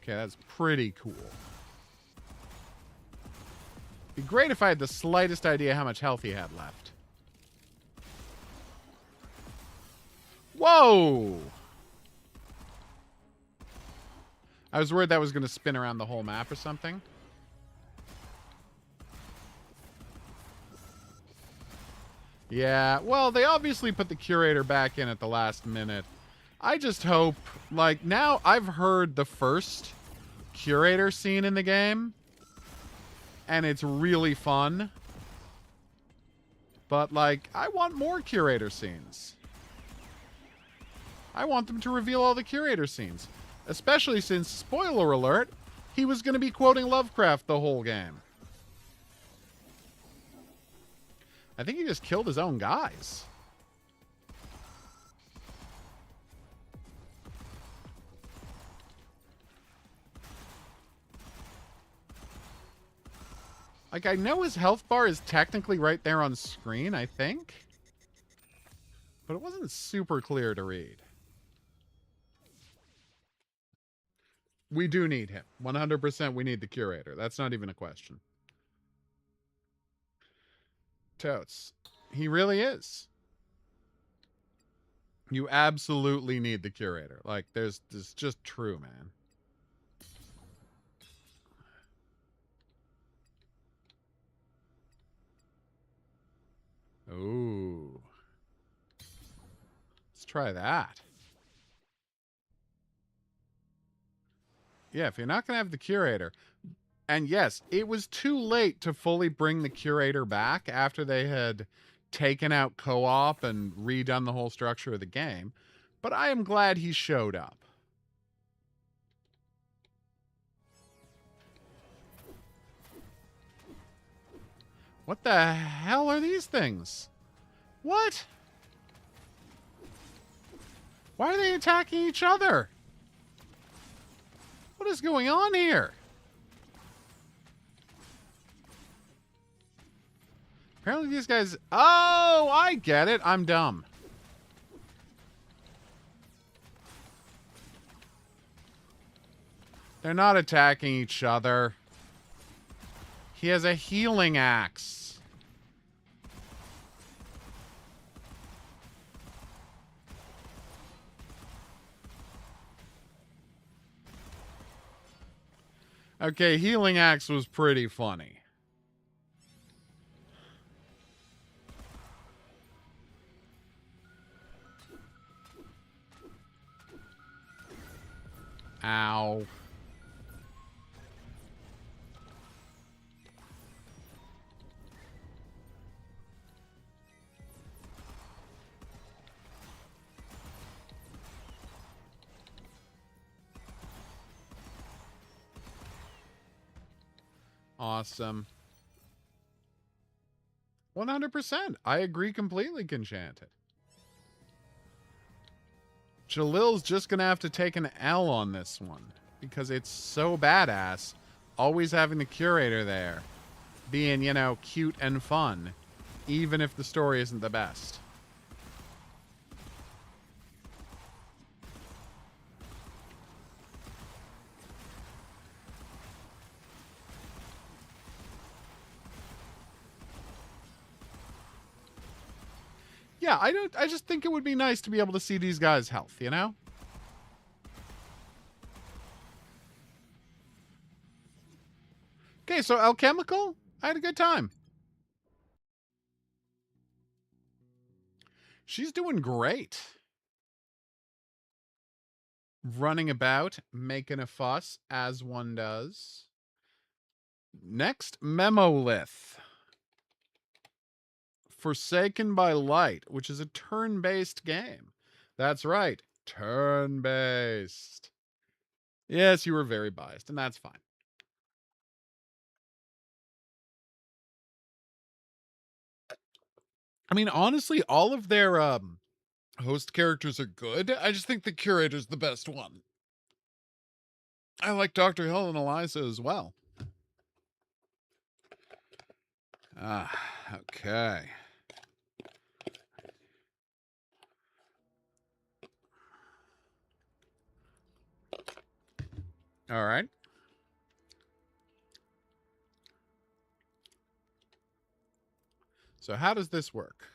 Okay, that's pretty cool. Be great if I had the slightest idea how much health he had left. Whoa! I was worried that was going to spin around the whole map or something. Yeah, well, they obviously put the curator back in at the last minute. I just hope, like, now I've heard the first curator scene in the game, and it's really fun. But, like, I want more curator scenes. I want them to reveal all the curator scenes. Especially since, spoiler alert, he was going to be quoting Lovecraft the whole game. I think he just killed his own guys. Like, I know his health bar is technically right there on screen, I think. But it wasn't super clear to read. We do need him. 100% we need the curator. That's not even a question. Totes. He really is. You absolutely need the curator. Like, there's just true, man. Ooh. Let's try that. Yeah, if you're not going to have the curator. And yes, it was too late to fully bring the curator back after they had taken out co-op and redone the whole structure of the game. But I am glad he showed up. What the hell are these things? What? Why are they attacking each other? What is going on here? Apparently these guys... Oh, I get it. I'm dumb. They're not attacking each other. He has a healing axe. Okay, Healing Axe was pretty funny. Ow. Awesome. 100%. I agree completely, Enchanted. Jalil's just gonna have to take an L on this one because it's so badass. Always having the curator there, being, you know, cute and fun, even if the story isn't the best. Yeah, I just think it would be nice to be able to see these guys' health, you know? Okay, so Alchemical, I had a good time. She's doing great. Running about, making a fuss, as one does. Next, Memolith. Forsaken by Light, which is a turn-based game. That's right, turn-based. Yes, you were very biased, and that's fine. I mean, honestly, all of their host characters are good. I just think the curator's the best one. I like Dr. Hill and Eliza as well. Okay. All right. So how does this work?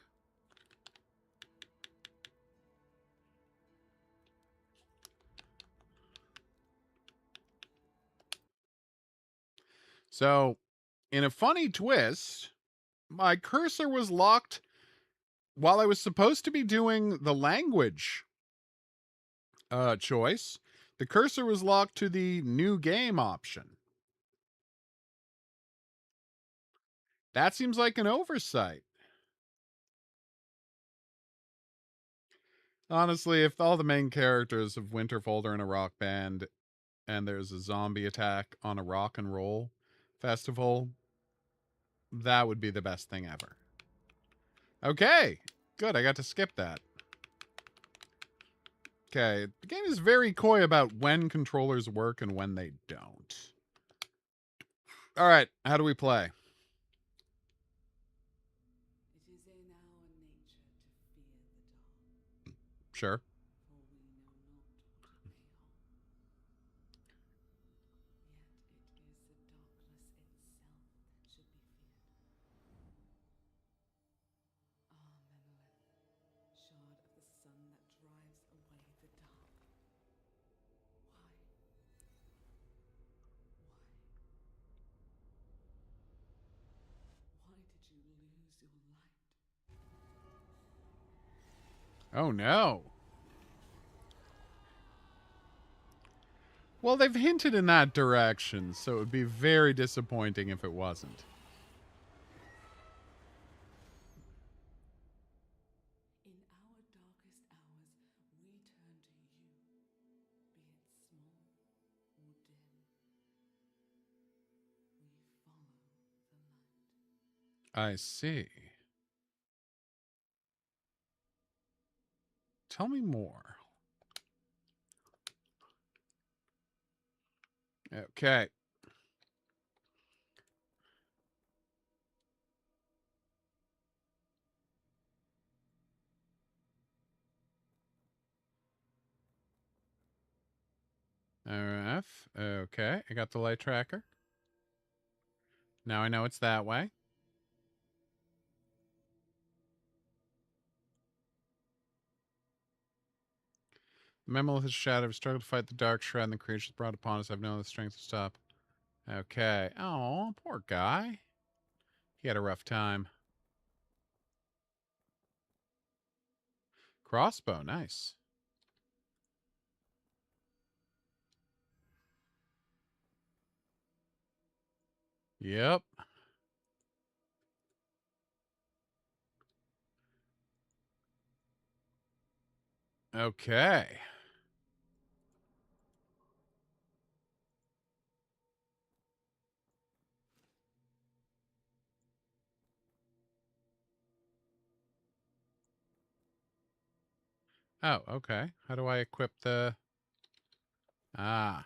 So, in a funny twist, my cursor was locked while I was supposed to be doing the language choice. The cursor was locked to the new game option. That seems like an oversight. Honestly, if all the main characters of Winterfold are in a rock band and there's a zombie attack on a rock and roll festival, that would be the best thing ever. Okay, good. I got to skip that. Okay, the game is very coy about when controllers work and when they don't. All right, how do we play? It is in our nature to fear the dark, Sure. for we know not what it may hold. Yet it is the darkness itself that should be feared. Ah, Memolith, shard of the sun that drives away the dark. Why? Why did you lose your light? Oh no. Well, they've hinted in that direction, so it would be very disappointing if it wasn't. In our darkest hours, we turn to you, be it small or dim. We follow the light. I see. Tell me more. Okay. RF. Okay, I got the light tracker. Now I know it's that way. The Memolith is shattered. Struggle to fight the dark shroud and the creatures brought upon us. I've no the strength to stop. Okay. Oh, poor guy. He had a rough time. Crossbow, nice. Yep. Okay. Oh, okay. How do I equip the... Ah.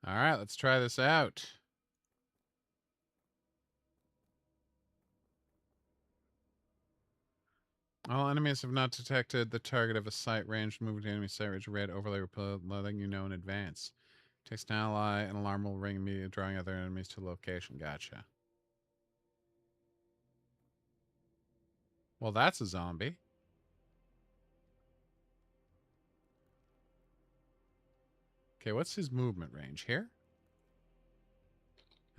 All right, let's try this out. All enemies have not detected the target of a sight range. Move to enemy sight range red overlay letting you know in advance. Text an ally, an alarm will ring immediately, drawing other enemies to location. Gotcha. Well, that's a zombie. Okay, what's his movement range here?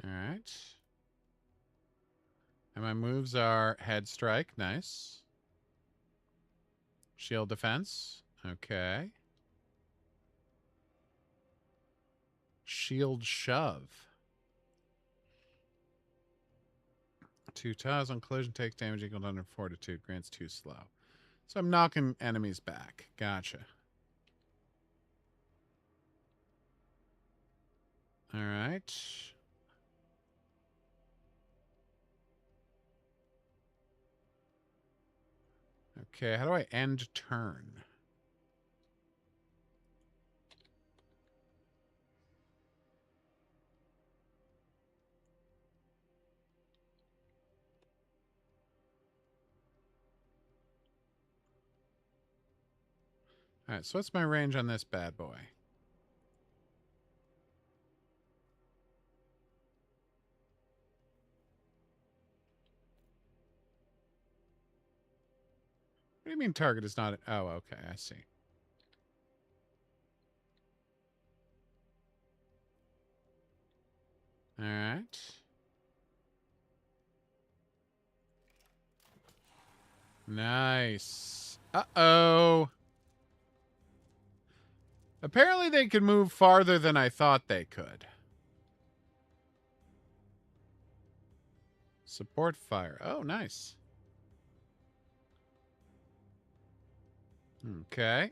All right. And my moves are head strike. Nice. Shield defense. Okay. Shield shove. 2 tiles on collision takes damage equal to under fortitude. Grants 2 slow. So I'm knocking enemies back. Gotcha. All right. Okay, how do I end turn? All right, so what's my range on this bad boy? What do you mean target is not... Oh, okay, I see. All right. Nice. Uh-oh. Apparently they could move farther than I thought they could. Support fire. Oh, nice. Okay.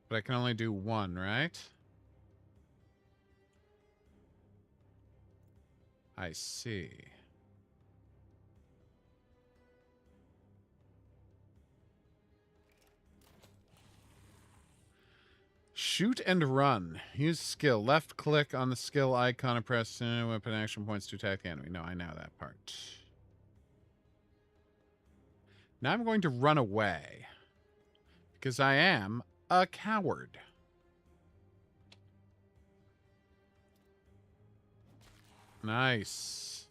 But I can only do one, right? I see. Shoot and run. Use skill. Left click on the skill icon and press weapon action points to attack the enemy. No, I know that part. Now I'm going to run away. Because I am a coward. Nice.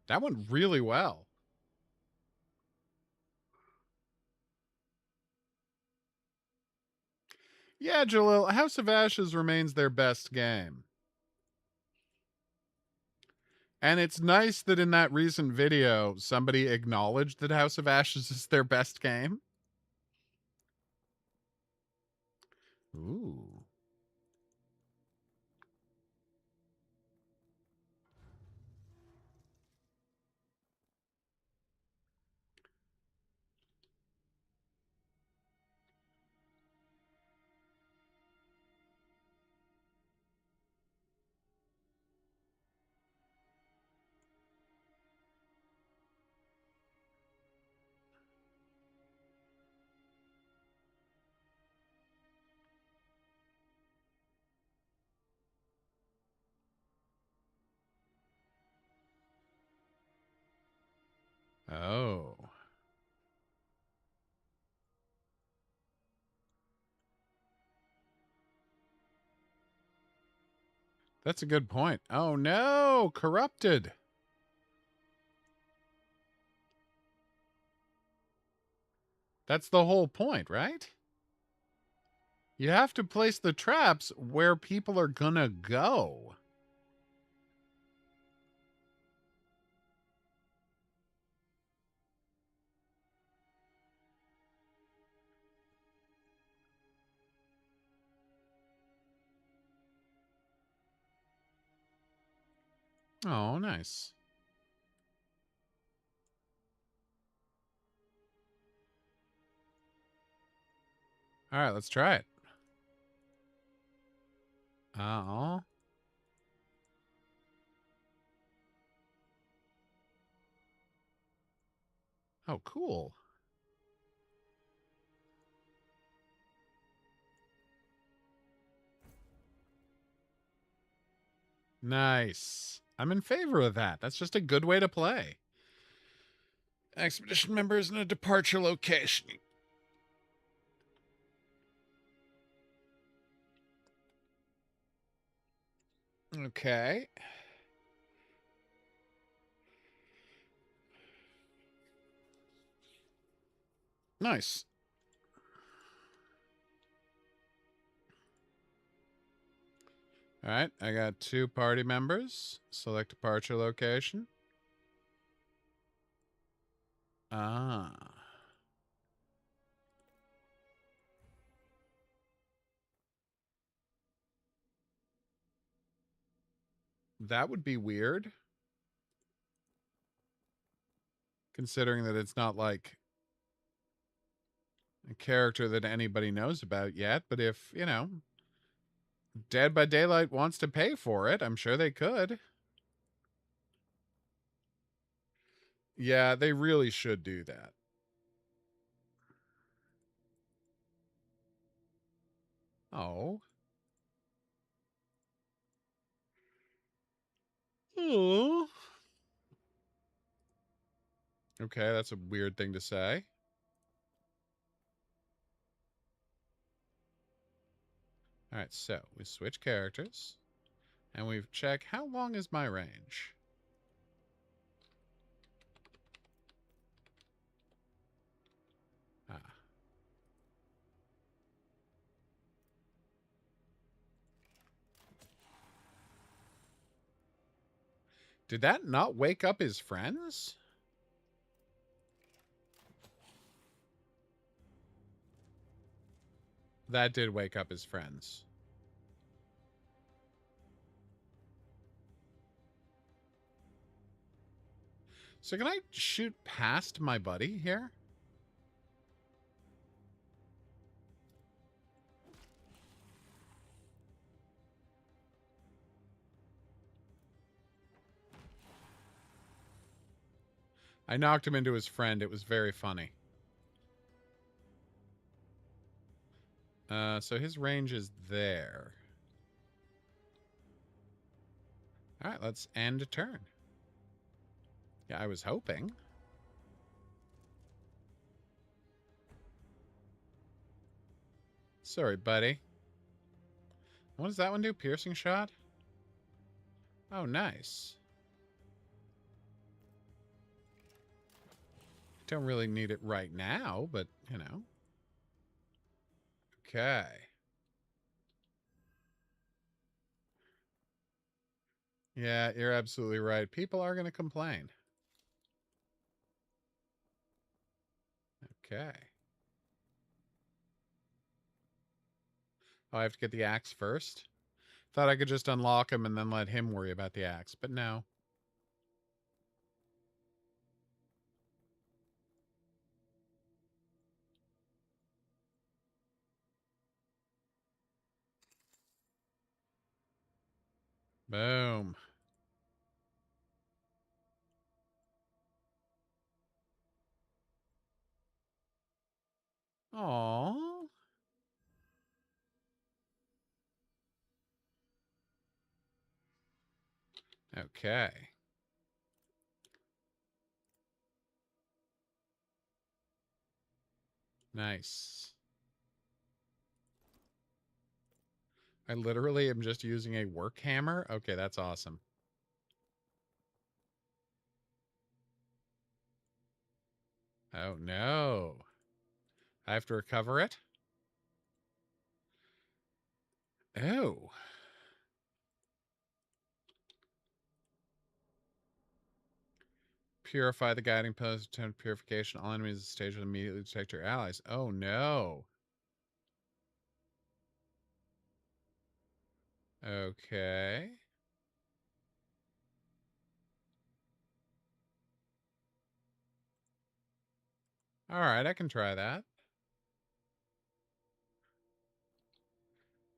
That went really well. Yeah, Jalil, House of Ashes remains their best game. And it's nice that in that recent video, somebody acknowledged that House of Ashes is their best game. Ooh. Oh. That's a good point. Oh no, corrupted. That's the whole point, right? You have to place the traps where people are gonna go. Oh, nice. All right, let's try it. Oh. Oh, cool. Nice. I'm in favor of that. That's just a good way to play. Expedition members in a departure location. Okay. Nice. All right, I got 2 party members. Select departure location. Ah. That would be weird. Considering that it's not like a character that anybody knows about yet. But if, you know, Dead by Daylight wants to pay for it, I'm sure they could. Yeah, they really should do that. Oh. Oh. Okay, that's a weird thing to say. All right, so we switch characters. And we check how long is my range. Ah. Did that not wake up his friends? That did wake up his friends. So can I shoot past my buddy here? I knocked him into his friend. It was very funny. So his range is there. All right, let's end a turn. Yeah, I was hoping. Sorry, buddy. What does that one do? Piercing shot? Oh, nice. Don't really need it right now, but, you know. Okay. Yeah, you're absolutely right. People are going to complain. Okay. Oh, I have to get the axe first? Thought I could just unlock him and then let him worry about the axe, but no. Boom. Aww. Okay. Nice. I literally am just using a work hammer? Okay, that's awesome. Oh, no. I have to recover it? Oh. Purify the guiding post, attempt purification. All enemies at the stage will immediately detect your allies. Oh, no. Okay. All right, I can try that.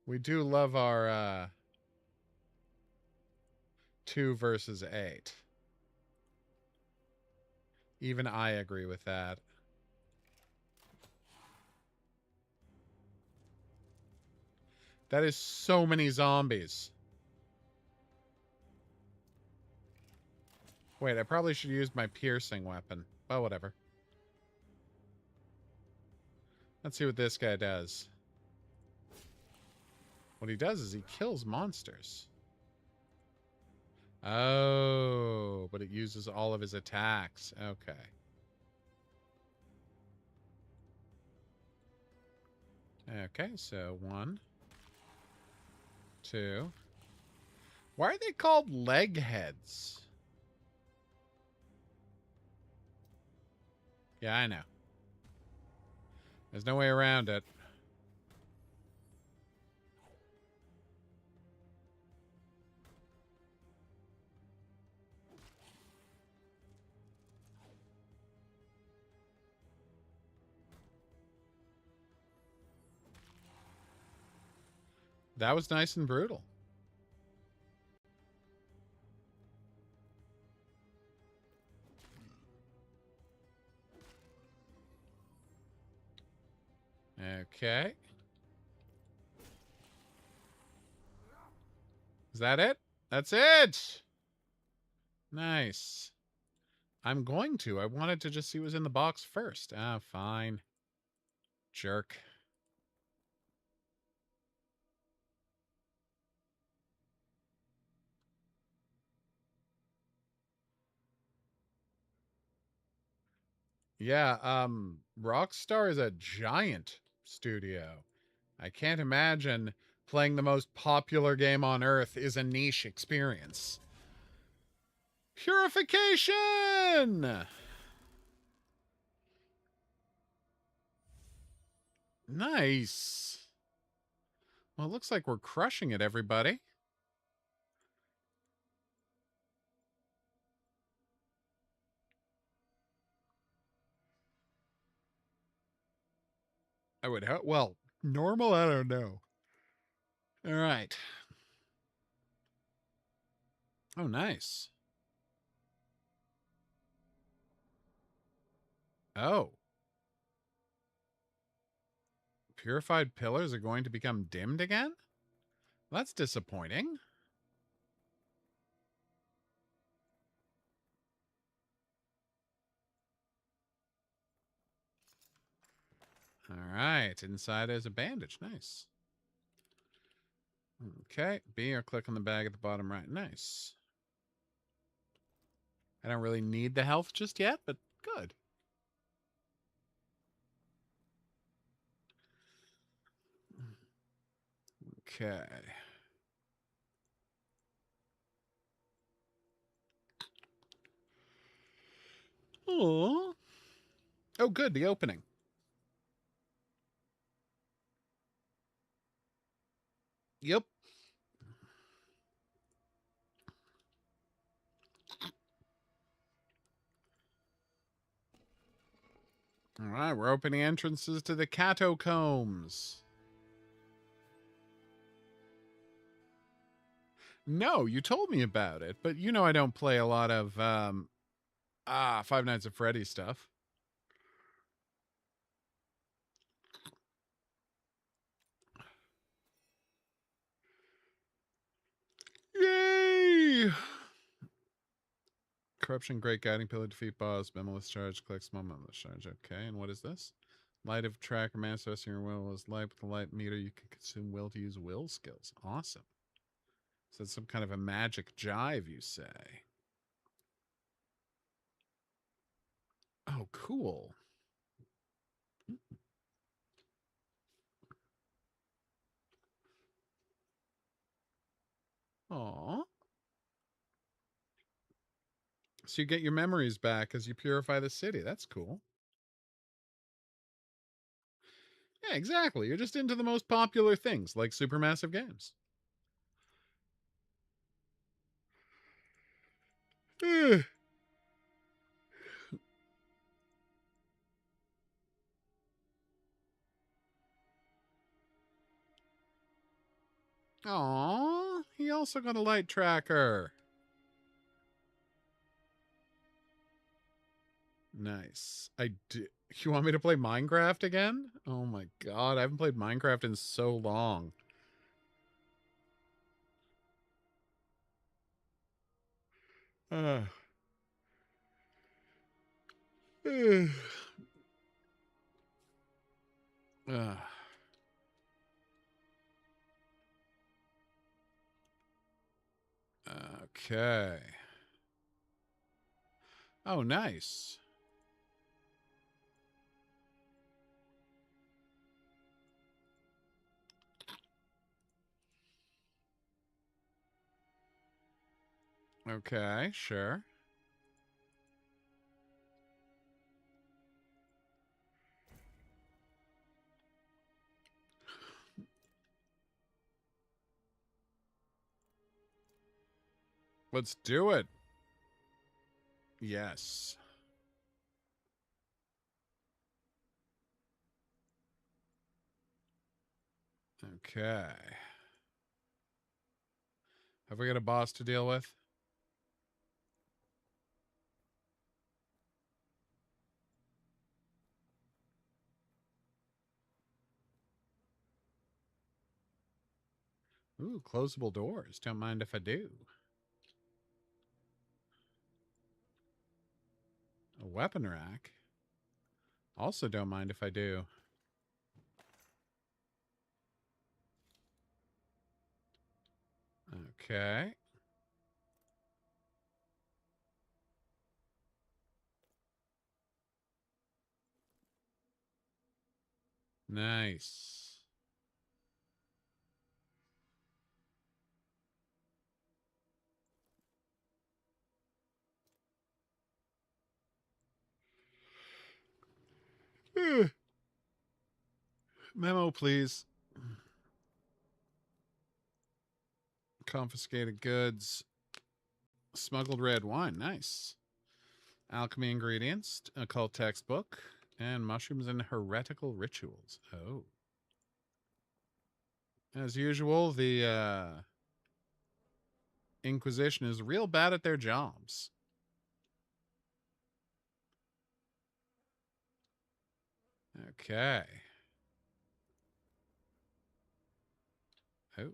We do love our 2 versus 8. Even I agree with that. That is so many zombies. Wait, I probably should use my piercing weapon. Well, whatever. Let's see what this guy does. What he does is he kills monsters. Oh, but it uses all of his attacks. Okay. Okay, so 1, 2. Why are they called leg heads? Yeah, I know. There's no way around it. That was nice and brutal. Okay. Is that it? That's it! Nice. I'm going to. I wanted to just see what was in the box first. Ah, fine. Jerk. Yeah, Rockstar is a giant studio. I can't imagine playing the most popular game on Earth is a niche experience. Purification! Nice. Well, it looks like we're crushing it, everybody. I would hope. Well, normal? I don't know. All right. Oh, nice. Oh. Purified pillars are going to become dimmed again? That's disappointing. All right. Inside is a bandage. Nice. Okay. B or click on the bag at the bottom right. Nice. I don't really need the health just yet, but good. Okay. Oh. Oh, good. The opening. Yep. All right. We're opening entrances to the catacombs. No, you told me about it, but you know I don't play a lot of Five Nights at Freddy's stuff. Yay! Corruption, Great Guiding Pillar, defeat boss, Memoless Charge, collect small Memoless Charge. Okay, and what is this? Light of tracker manifesting your will is light. With the light meter, you can consume will to use will skills. Awesome. So it's some kind of a magic jive, you say? Oh, cool. Aw. So you get your memories back as you purify the city. That's cool. Yeah, exactly. You're just into the most popular things, like supermassive games. Aw, he also got a light tracker. Nice. You want me to play Minecraft again? Oh my god, I haven't played Minecraft in so long. Uh. Uh. Okay. Oh, nice. Okay, sure. Let's do it. Yes. Okay. Have we got a boss to deal with? Ooh, closable doors. Don't mind if I do. A weapon rack. Also don't mind if I do. Okay. Nice. Memo, please. Confiscated goods. Smuggled red wine. Nice. Alchemy ingredients. Occult textbook. And mushrooms and heretical rituals. Oh. As usual, the Inquisition is real bad at their jobs. Okay. Oh.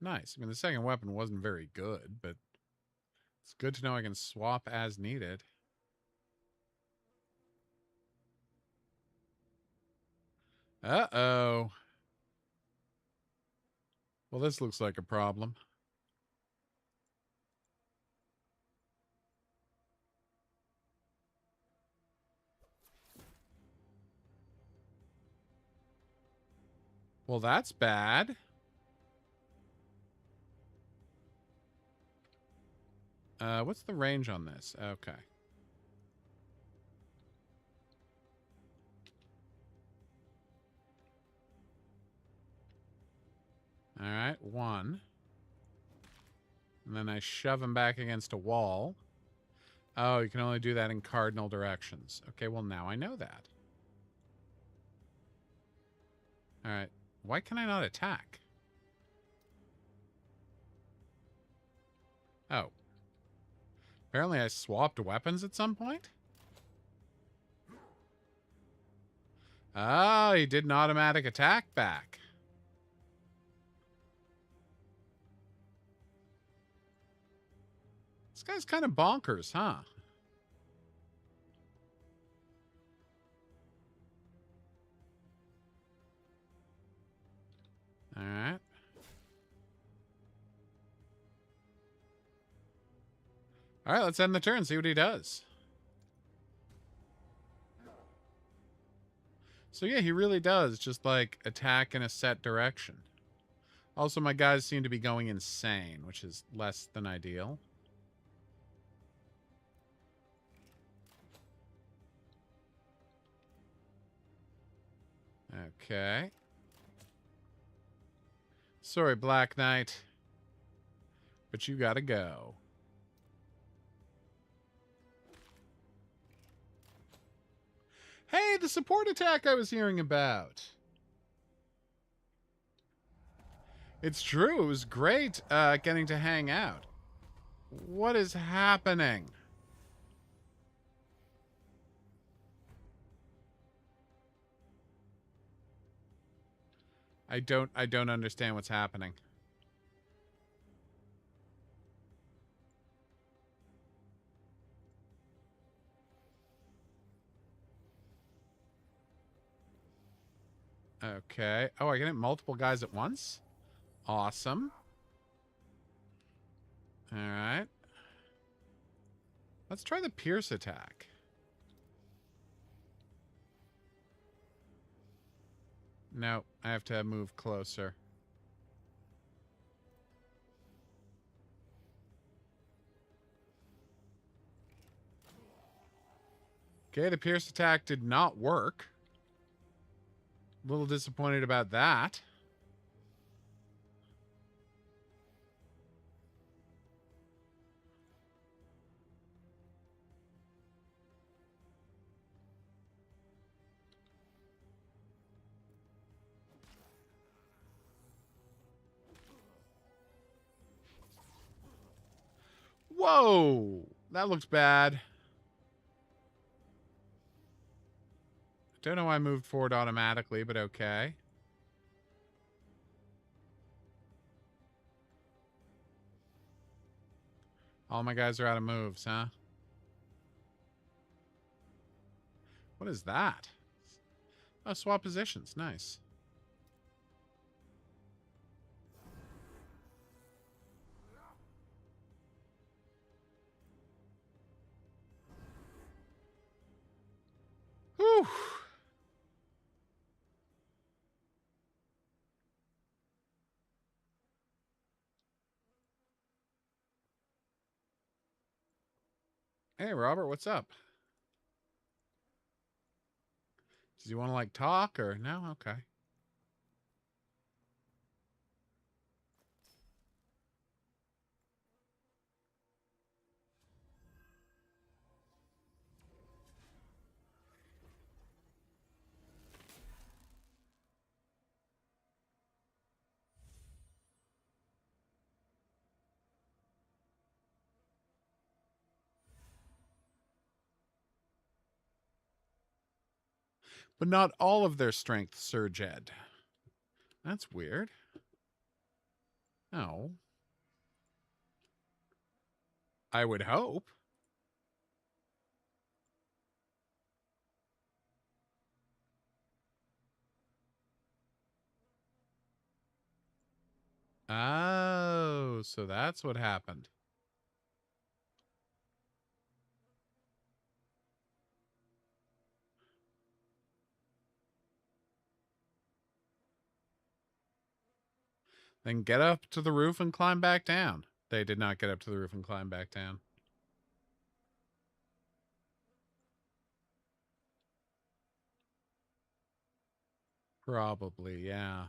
Nice. I mean, the second weapon wasn't very good, but it's good to know I can swap as needed. Uh-oh. Well, this looks like a problem. Well, that's bad. What's the range on this? Okay. All right, one. And then I shove him back against a wall. Oh, you can only do that in cardinal directions. Okay, well, now I know that. All right. Why can I not attack? Oh. Apparently I swapped weapons at some point? Oh, he did an automatic attack back. This guy's kind of bonkers, huh? All right, let's end the turn. See what he does. So yeah, he really does just like attack in a set direction. Also, my guys seem to be going insane, which is less than ideal. Okay. Sorry, Black Knight. But you gotta go. Hey, the support attack I was hearing about. It's true. It was great getting to hang out. What is happening? I don't understand what's happening. Okay. Oh, I can hit multiple guys at once? Awesome. All right. Let's try the Pierce attack. No, I have to move closer. Okay, the Pierce attack did not work. A little disappointed about that. Whoa! That looks bad. Don't know why I moved forward automatically, but okay. All my guys are out of moves, huh? What is that? Oh, swap positions. Nice. Whew. Hey, Robert, what's up? Does he want to, like, talk or no? Okay. But not all of their strength surge ed. That's weird. Oh. I would hope. Oh, so that's what happened. Then get up to the roof and climb back down. They did not get up to the roof and climb back down. Probably, yeah.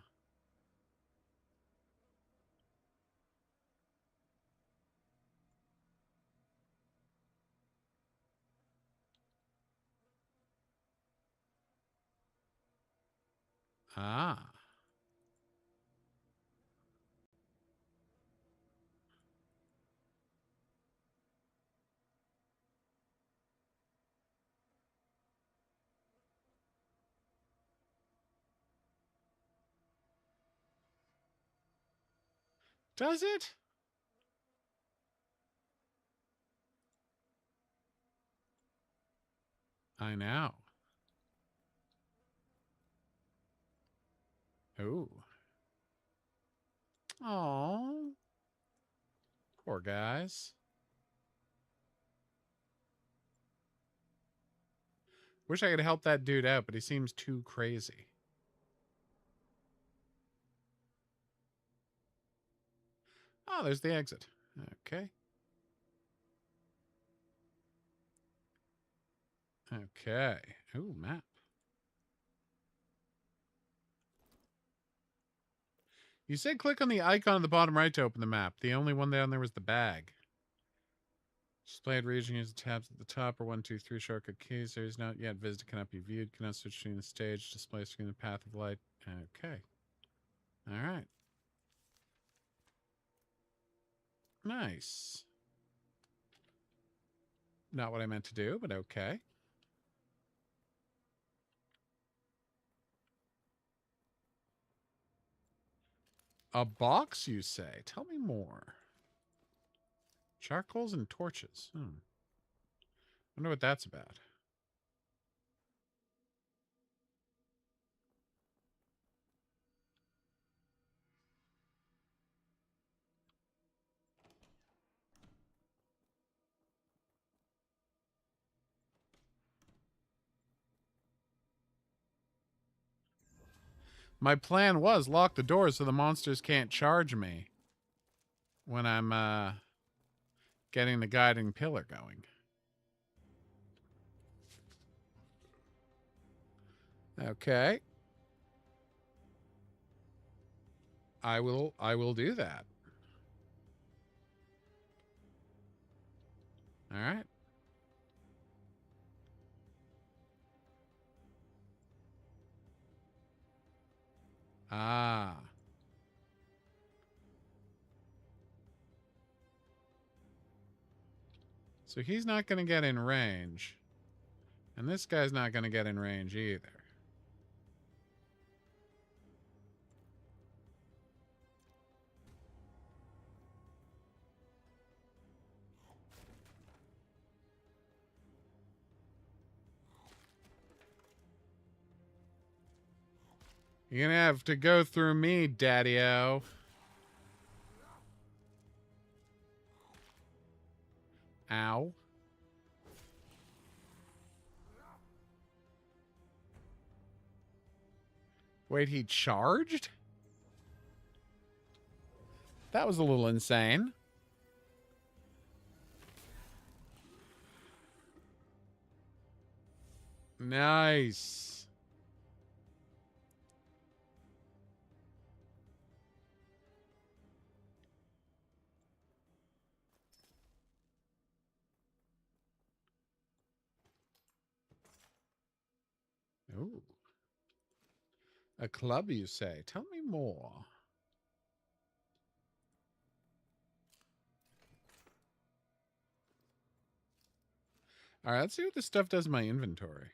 Ah. Does it? I know. Ooh. Oh. Poor guys. Wish I could help that dude out, but he seems too crazy. Oh, there's the exit. Okay. Okay. Ooh, map. You said click on the icon at the bottom right to open the map. The only one down there was the bag. Displayed region, use the tabs at the top or 1, 2, 3 shortcut keys. There is not yet visited, cannot be viewed, cannot switch between the stage, display screen, the path of light. Okay. All right. Nice. Not what I meant to do, but okay. A box, you say? Tell me more. Charcoals and torches. Wonder what that's about. My plan was lock the doors so the monsters can't charge me when I'm getting the guiding pillar going. Okay. I will do that. All right. Ah. So he's not going to get in range. And this guy's not going to get in range either. You're going to have to go through me, Daddy-O. Ow. Wait, he charged? That was a little insane. Nice. Ooh. A club, you say? Tell me more. All right, let's see what this stuff does in my inventory.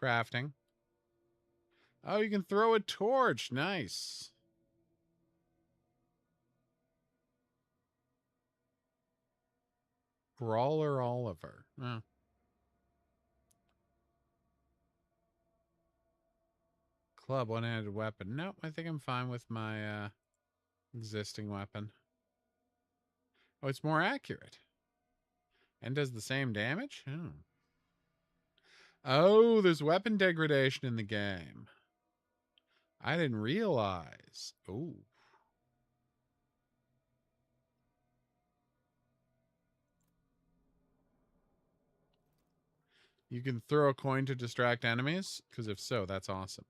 Crafting. Oh, you can throw a torch. Nice. Brawler Oliver. Oh. Club, one-handed weapon. Nope, I think I'm fine with my existing weapon. Oh, it's more accurate. And does the same damage? Oh, there's weapon degradation in the game. I didn't realize. Oh. You can throw a coin to distract enemies? Because if so, that's awesome.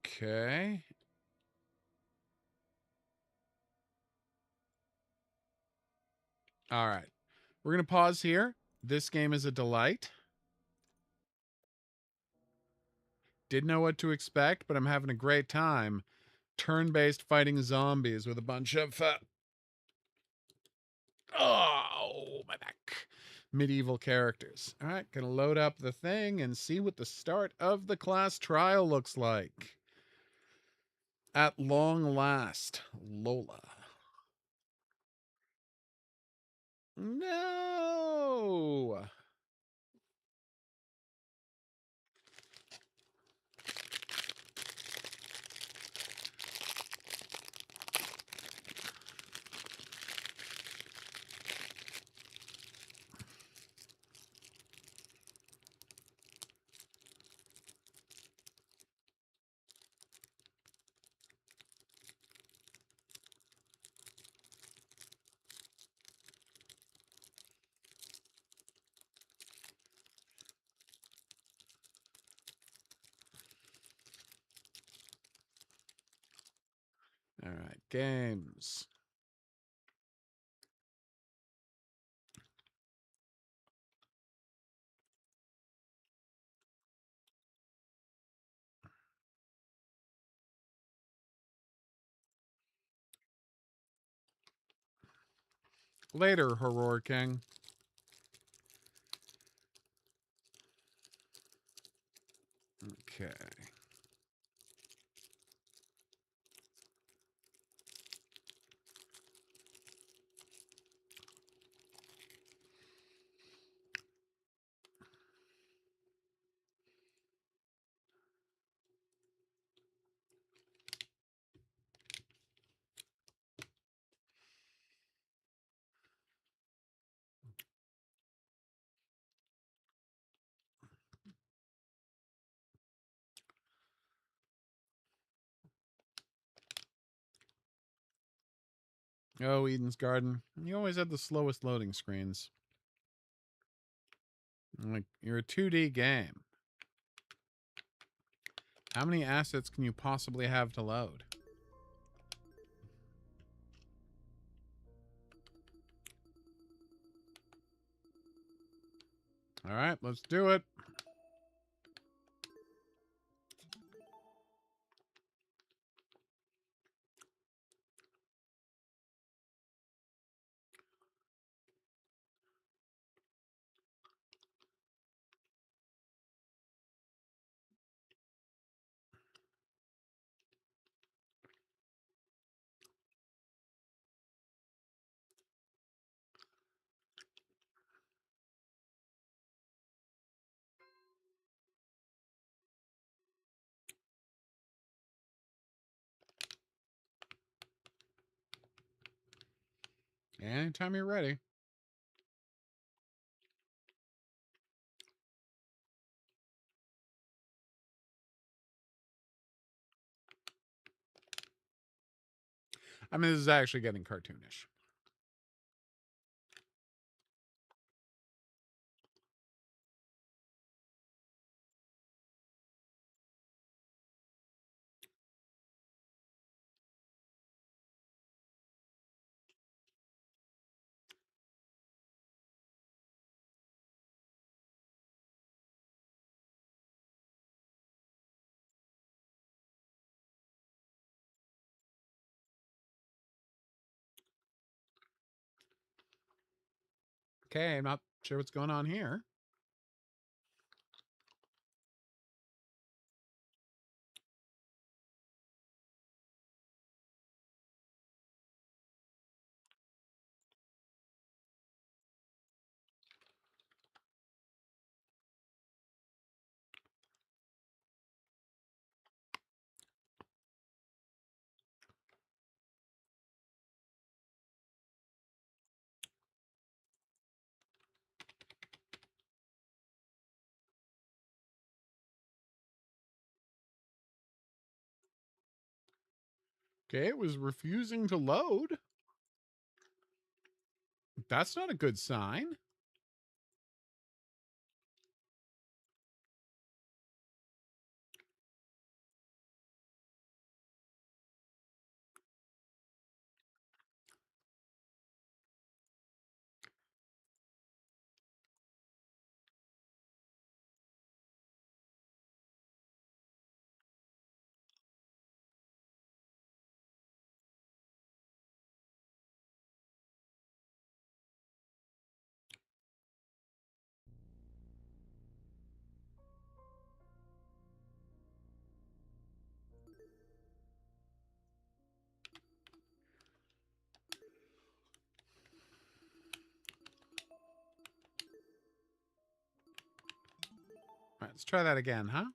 Okay. All right. We're going to pause here. This game is a delight. Didn't know what to expect, but I'm having a great time. Turn-based fighting zombies with a bunch of... oh, my back. Medieval characters. All right, gonna load up the thing and see what the start of the class trial looks like. At long last, Lola. No! All right, games. Later, Horror King. Okay. Oh, Eden's Garden. You always had the slowest loading screens. Like, you're a 2D game. How many assets can you possibly have to load? All right, let's do it. Anytime you're ready. I mean, this is actually getting cartoonish. Okay, I'm not sure what's going on here. Okay, it was refusing to load. That's not a good sign. All right, let's try that again, huh?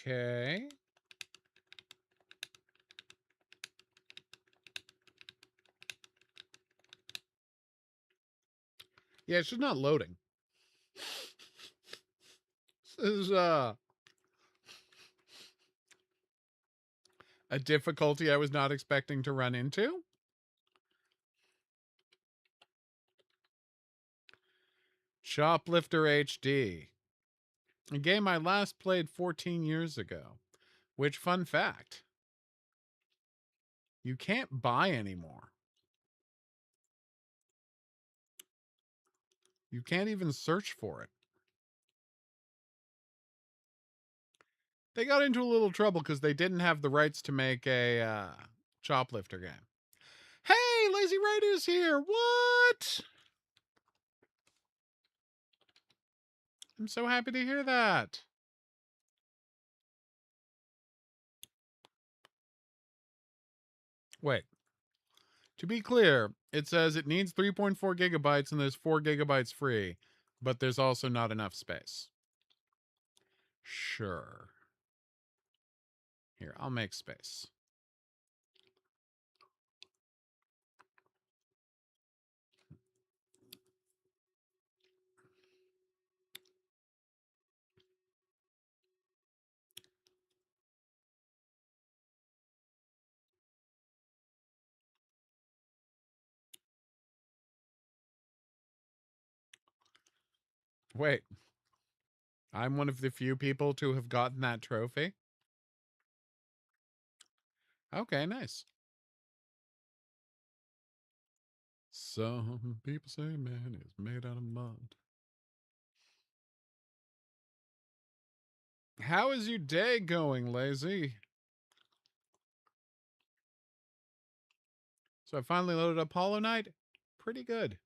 Okay. Yeah, it's just not loading. This is a difficulty I was not expecting to run into. Shoplifter HD. A game I last played 14 years ago. Which, fun fact, you can't buy anymore. You can't even search for it. They got into a little trouble because they didn't have the rights to make a Shoplifter game. Hey, Lazy Rider's here. What? I'm so happy to hear that. Wait. To be clear, it says it needs 3.4 gigabytes and there's 4 gigabytes free, but there's also not enough space. Sure. Here, I'll make space. Wait. I'm one of the few people to have gotten that trophy? Okay, nice. Some people say man is made out of mud. How is your day going, Lazy? So I finally loaded up Hollow Knight. Pretty good.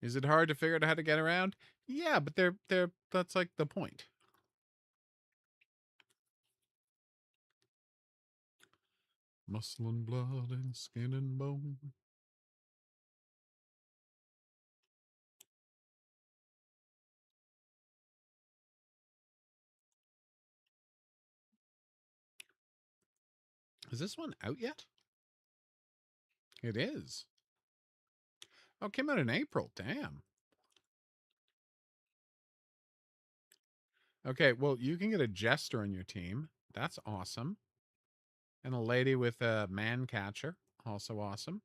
Is it hard to figure out how to get around? Yeah, but that's like the point. Muscle and blood and skin and bone. Is this one out yet? It is. Oh, it came out in April. Damn. Okay, well, you can get a jester on your team. That's awesome. And a lady with a man catcher. Also awesome.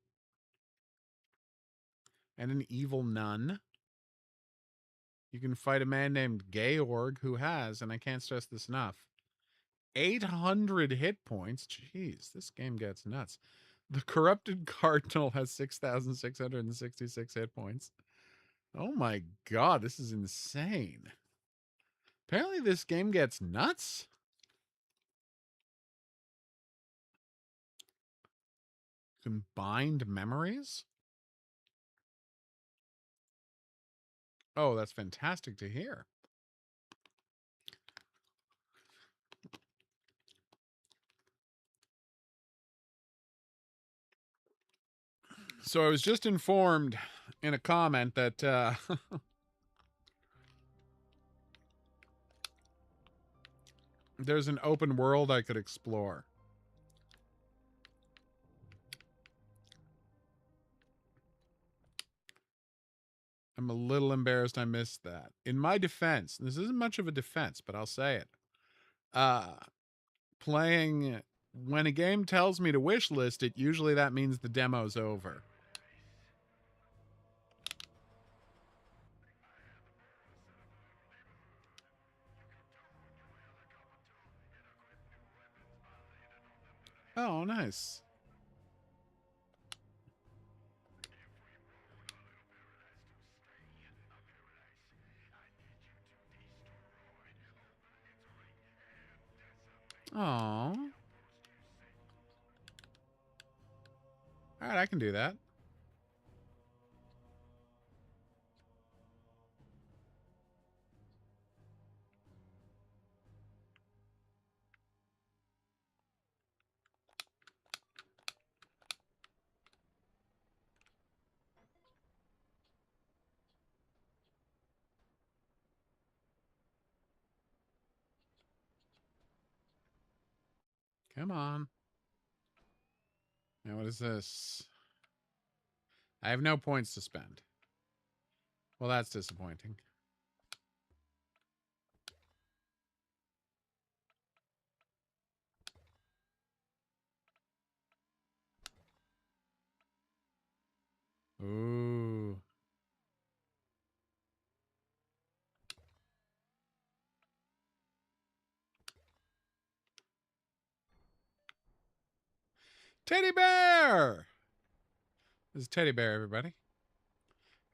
And an evil nun. You can fight a man named Georg who has, and I can't stress this enough, 800 hit points. Jeez, this game gets nuts. The Corrupted Cardinal has 6,666 hit points. Oh my god, this is insane. Apparently this game gets nuts. Combined memories? Oh, that's fantastic to hear. So I was just informed in a comment that there's an open world I could explore. I'm a little embarrassed I missed that. In my defense, this isn't much of a defense, but I'll say it. Playing, when a game tells me to wish list it, usually that means the demo's over. Oh, nice. Oh. All right, I can do that. Come on. Now what is this? I have no points to spend. Well, that's disappointing. Ooh. Teddy bear! This is Teddy bear, everybody. All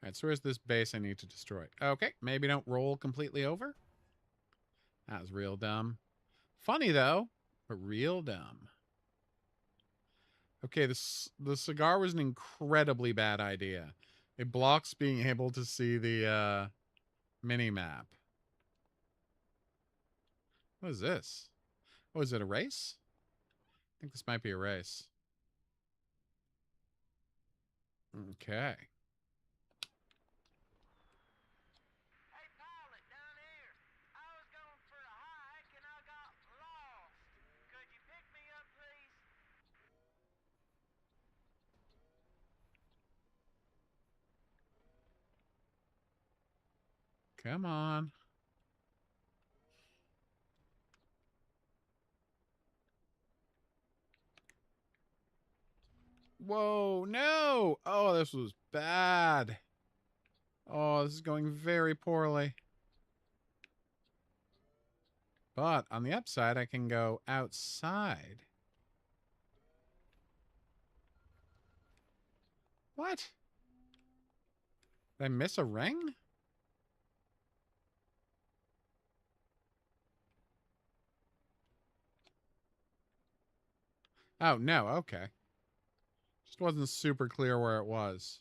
right, so where's this base I need to destroy? Okay, maybe don't roll completely over. That was real dumb. Funny, though, but real dumb. Okay, the cigar was an incredibly bad idea. It blocks being able to see the mini-map. What is this? Oh, is it a race? I think this might be a race. Okay. Hey, pilot, down here. I was going for a hike and I got lost. Could you pick me up, please? Come on. Whoa, no! Oh, this was bad. Oh, this is going very poorly. But on the upside, I can go outside. What? Did I miss a ring? Oh, no, okay. Just wasn't super clear where it was.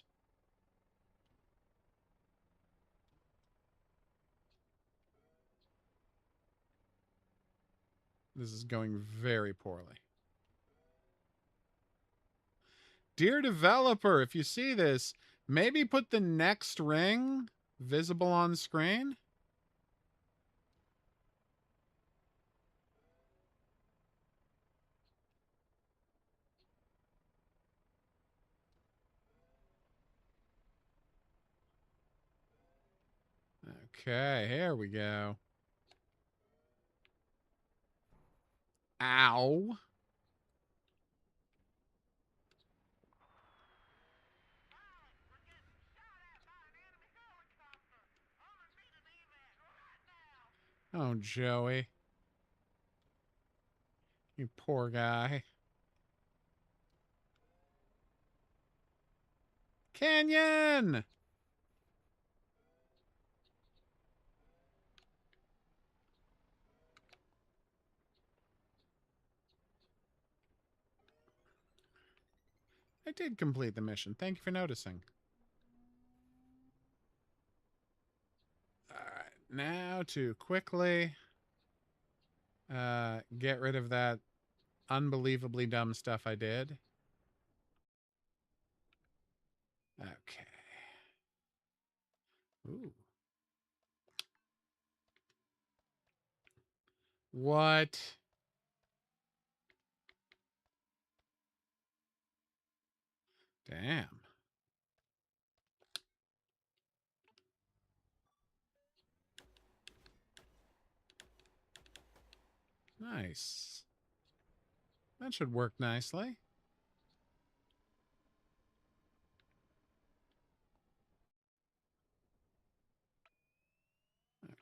This is going very poorly. Dear developer, if you see this, maybe put the next ring visible on screen. Okay, here we go. Ow. Pilot, we're getting shot at by an enemy helicopter. I'm in need of evac right now. Oh, Joey. You poor guy. Canyon! I did complete the mission. Thank you for noticing. Alright, now to quickly get rid of that unbelievably dumb stuff I did. Okay. Ooh. What? Damn. Nice. That should work nicely.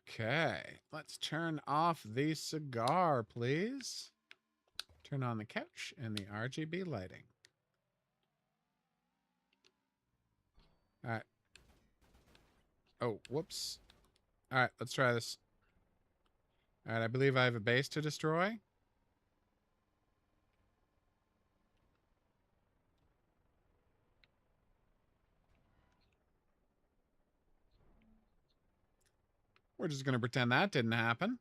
Okay, let's turn off the cigar, please. Turn on the couch and the RGB lighting. All right. Oh, whoops. All right, let's try this. All right, I believe I have a base to destroy. We're just going to pretend that didn't happen.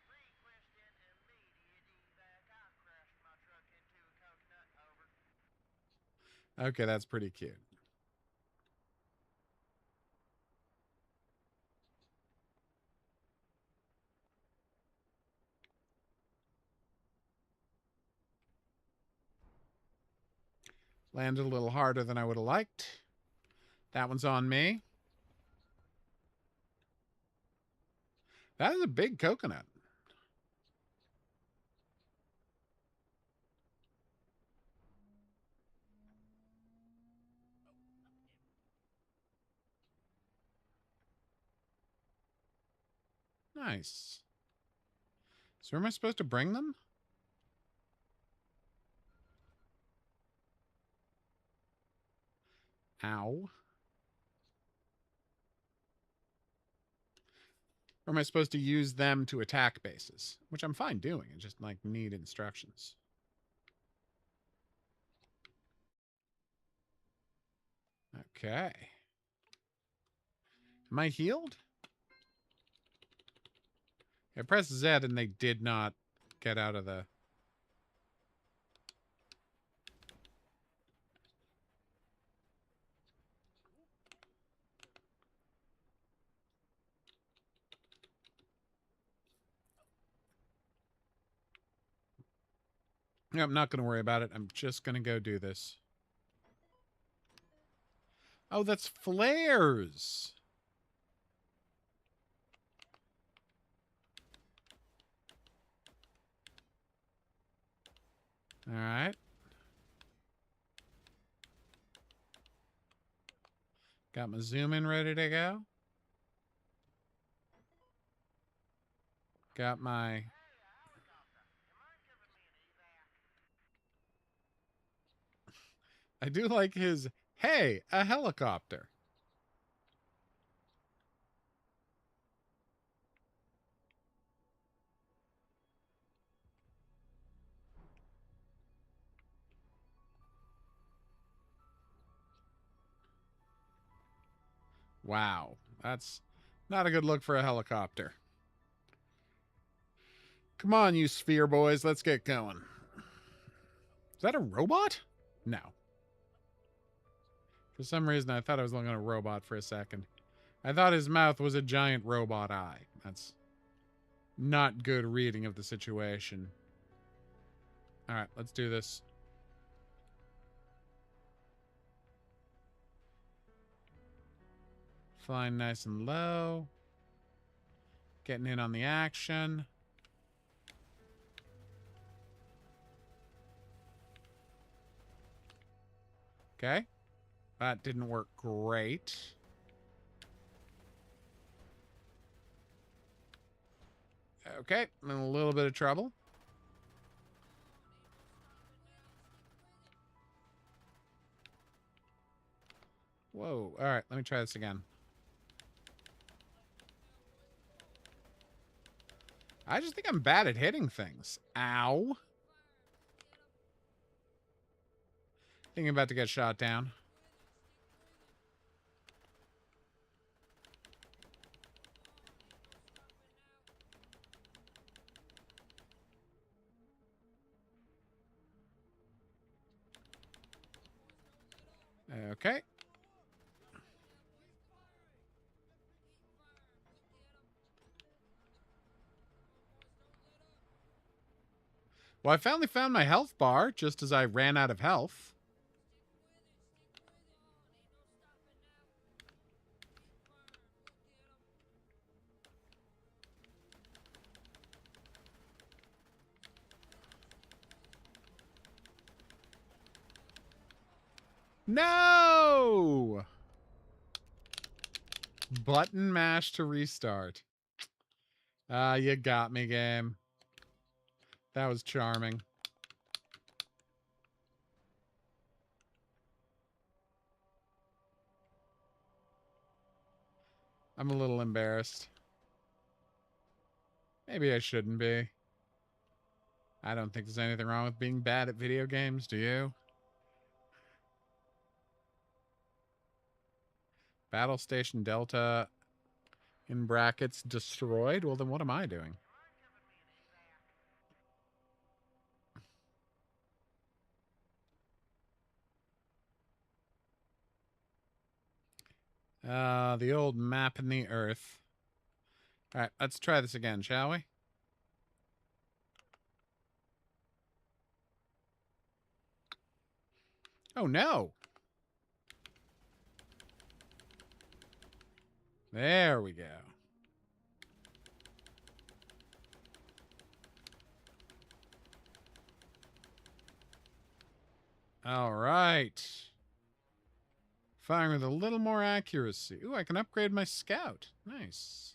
Requesting immediate evac. I crashed my truck into a coconut. Over. Okay, that's pretty cute. Landed a little harder than I would have liked. That one's on me. That is a big coconut. Nice. So where am I supposed to bring them? Ow. Or am I supposed to use them to attack bases? Which I'm fine doing. I just like need instructions. Okay. Am I healed? I pressed Z and they did not get out of the... No, I'm not going to worry about it. I'm just going to go do this. Oh, that's flares. All right. Got my zoom in ready to go. Got my... I do like his, hey, a helicopter. Wow, that's not a good look for a helicopter. Come on, you sphere boys, let's get going. Is that a robot? No. For some reason, I thought I was looking at a robot for a second. I thought his mouth was a giant robot eye. That's not good reading of the situation. All right, let's do this. Flying nice and low. Getting in on the action. Okay. That didn't work great. Okay, I'm in a little bit of trouble. Whoa. All right, let me try this again. I just think I'm bad at hitting things. Ow. I think I'm about to get shot down. Okay. Well, I finally found my health bar just as I ran out of health. No! Button mash to restart. You got me, game. That was charming. I'm a little embarrassed. Maybe I shouldn't be. I don't think there's anything wrong with being bad at video games, do you? Battle Station Delta, in brackets, destroyed? Well, then what am I doing? The old map in the earth. All right, let's try this again, shall we? Oh, no. There we go. All right. Firing with a little more accuracy. Ooh, I can upgrade my scout. Nice.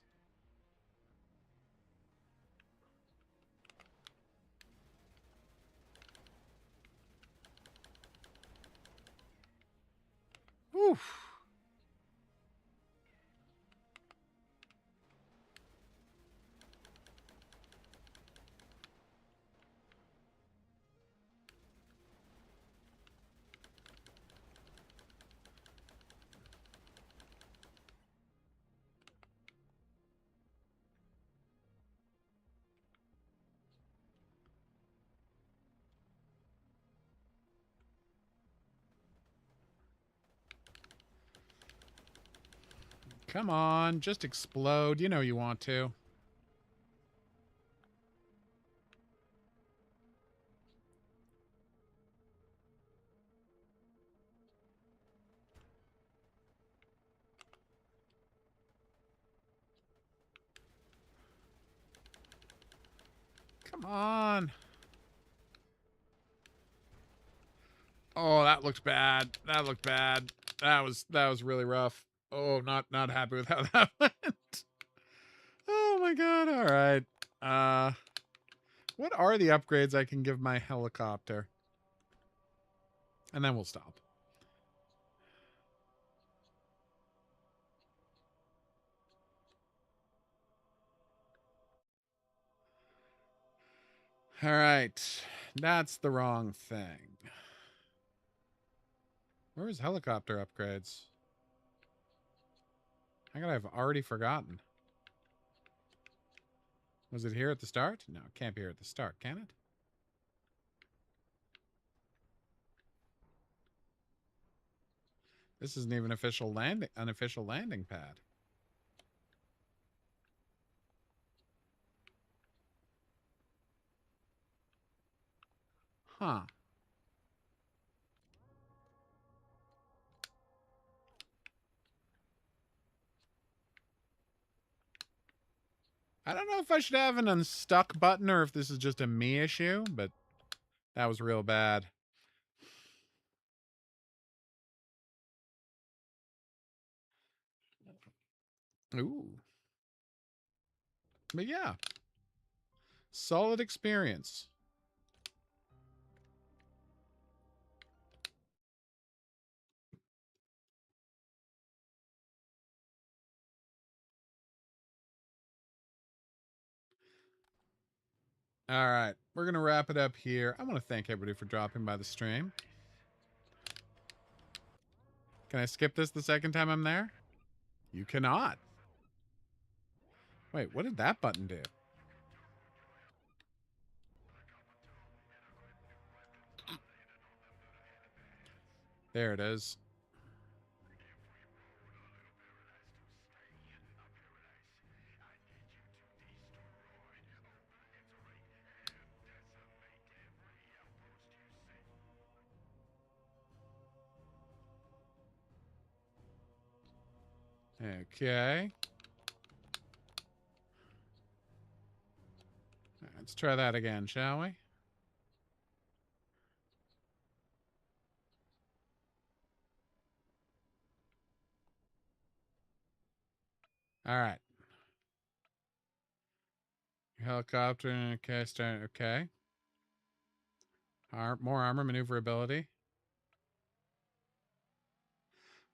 Oof. Come on, just explode. You know you want to. Come on. Oh, that looked bad. That looked bad. That was really rough. Oh, not happy with how that went. Oh my god. All right. What are the upgrades I can give my helicopter? And then we'll stop. All right. That's the wrong thing. Where is helicopter upgrades? I've already forgotten. Was it here at the start? No, it can't be here at the start, can it? This isn't even unofficial landing pad. Huh. I don't know if I should have an unstuck button or if this is just a me issue, but that was real bad. Ooh. But yeah. Solid experience. All right. We're going to wrap it up here. I want to thank everybody for dropping by the stream. Can I skip this the second time I'm there? You cannot. Wait, what did that button do? There it is. Okay. Let's try that again, shall we? All right. Helicopter. Okay, start. Okay. More armor maneuverability.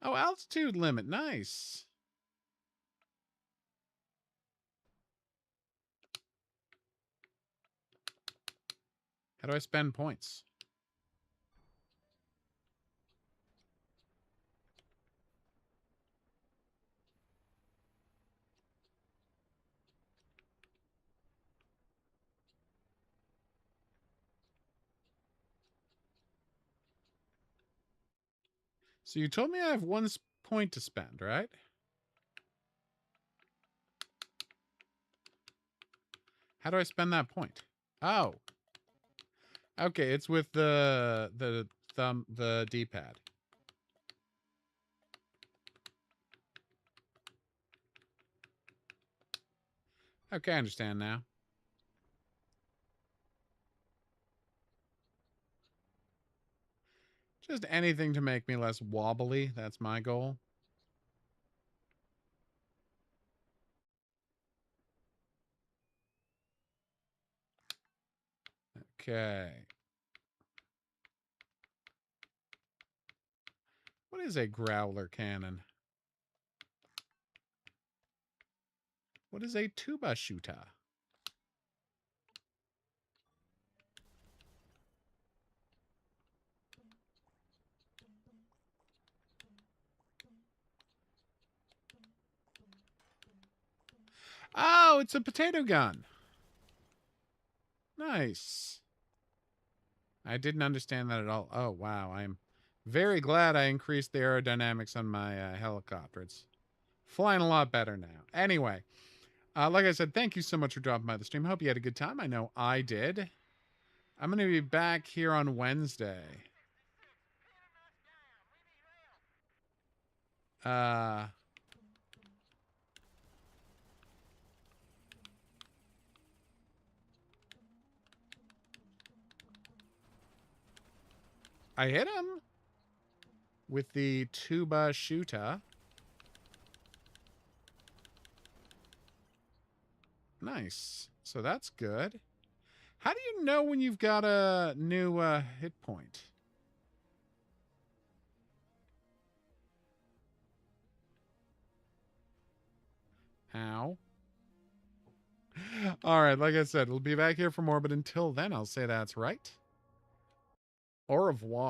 Oh, altitude limit. Nice. How do I spend points? So you told me I have one point to spend, right? How do I spend that point? Oh. Okay, it's with the the D-pad. Okay, I understand now. Just anything to make me less wobbly. That's my goal. Okay. What is a growler cannon? What is a tuba shooter? Oh, it's a potato gun. Nice. I didn't understand that at all. Oh, wow. I'm very glad I increased the aerodynamics on my helicopter. It's flying a lot better now. Anyway, like I said, thank you so much for dropping by the stream. Hope you had a good time. I know I did. I'm going to be back here on Wednesday. I hit him with the tuba shooter. Nice. So that's good. How do you know when you've got a new hit point? How? All right, like I said, we'll be back here for more, but until then, I'll say that's right. Au revoir.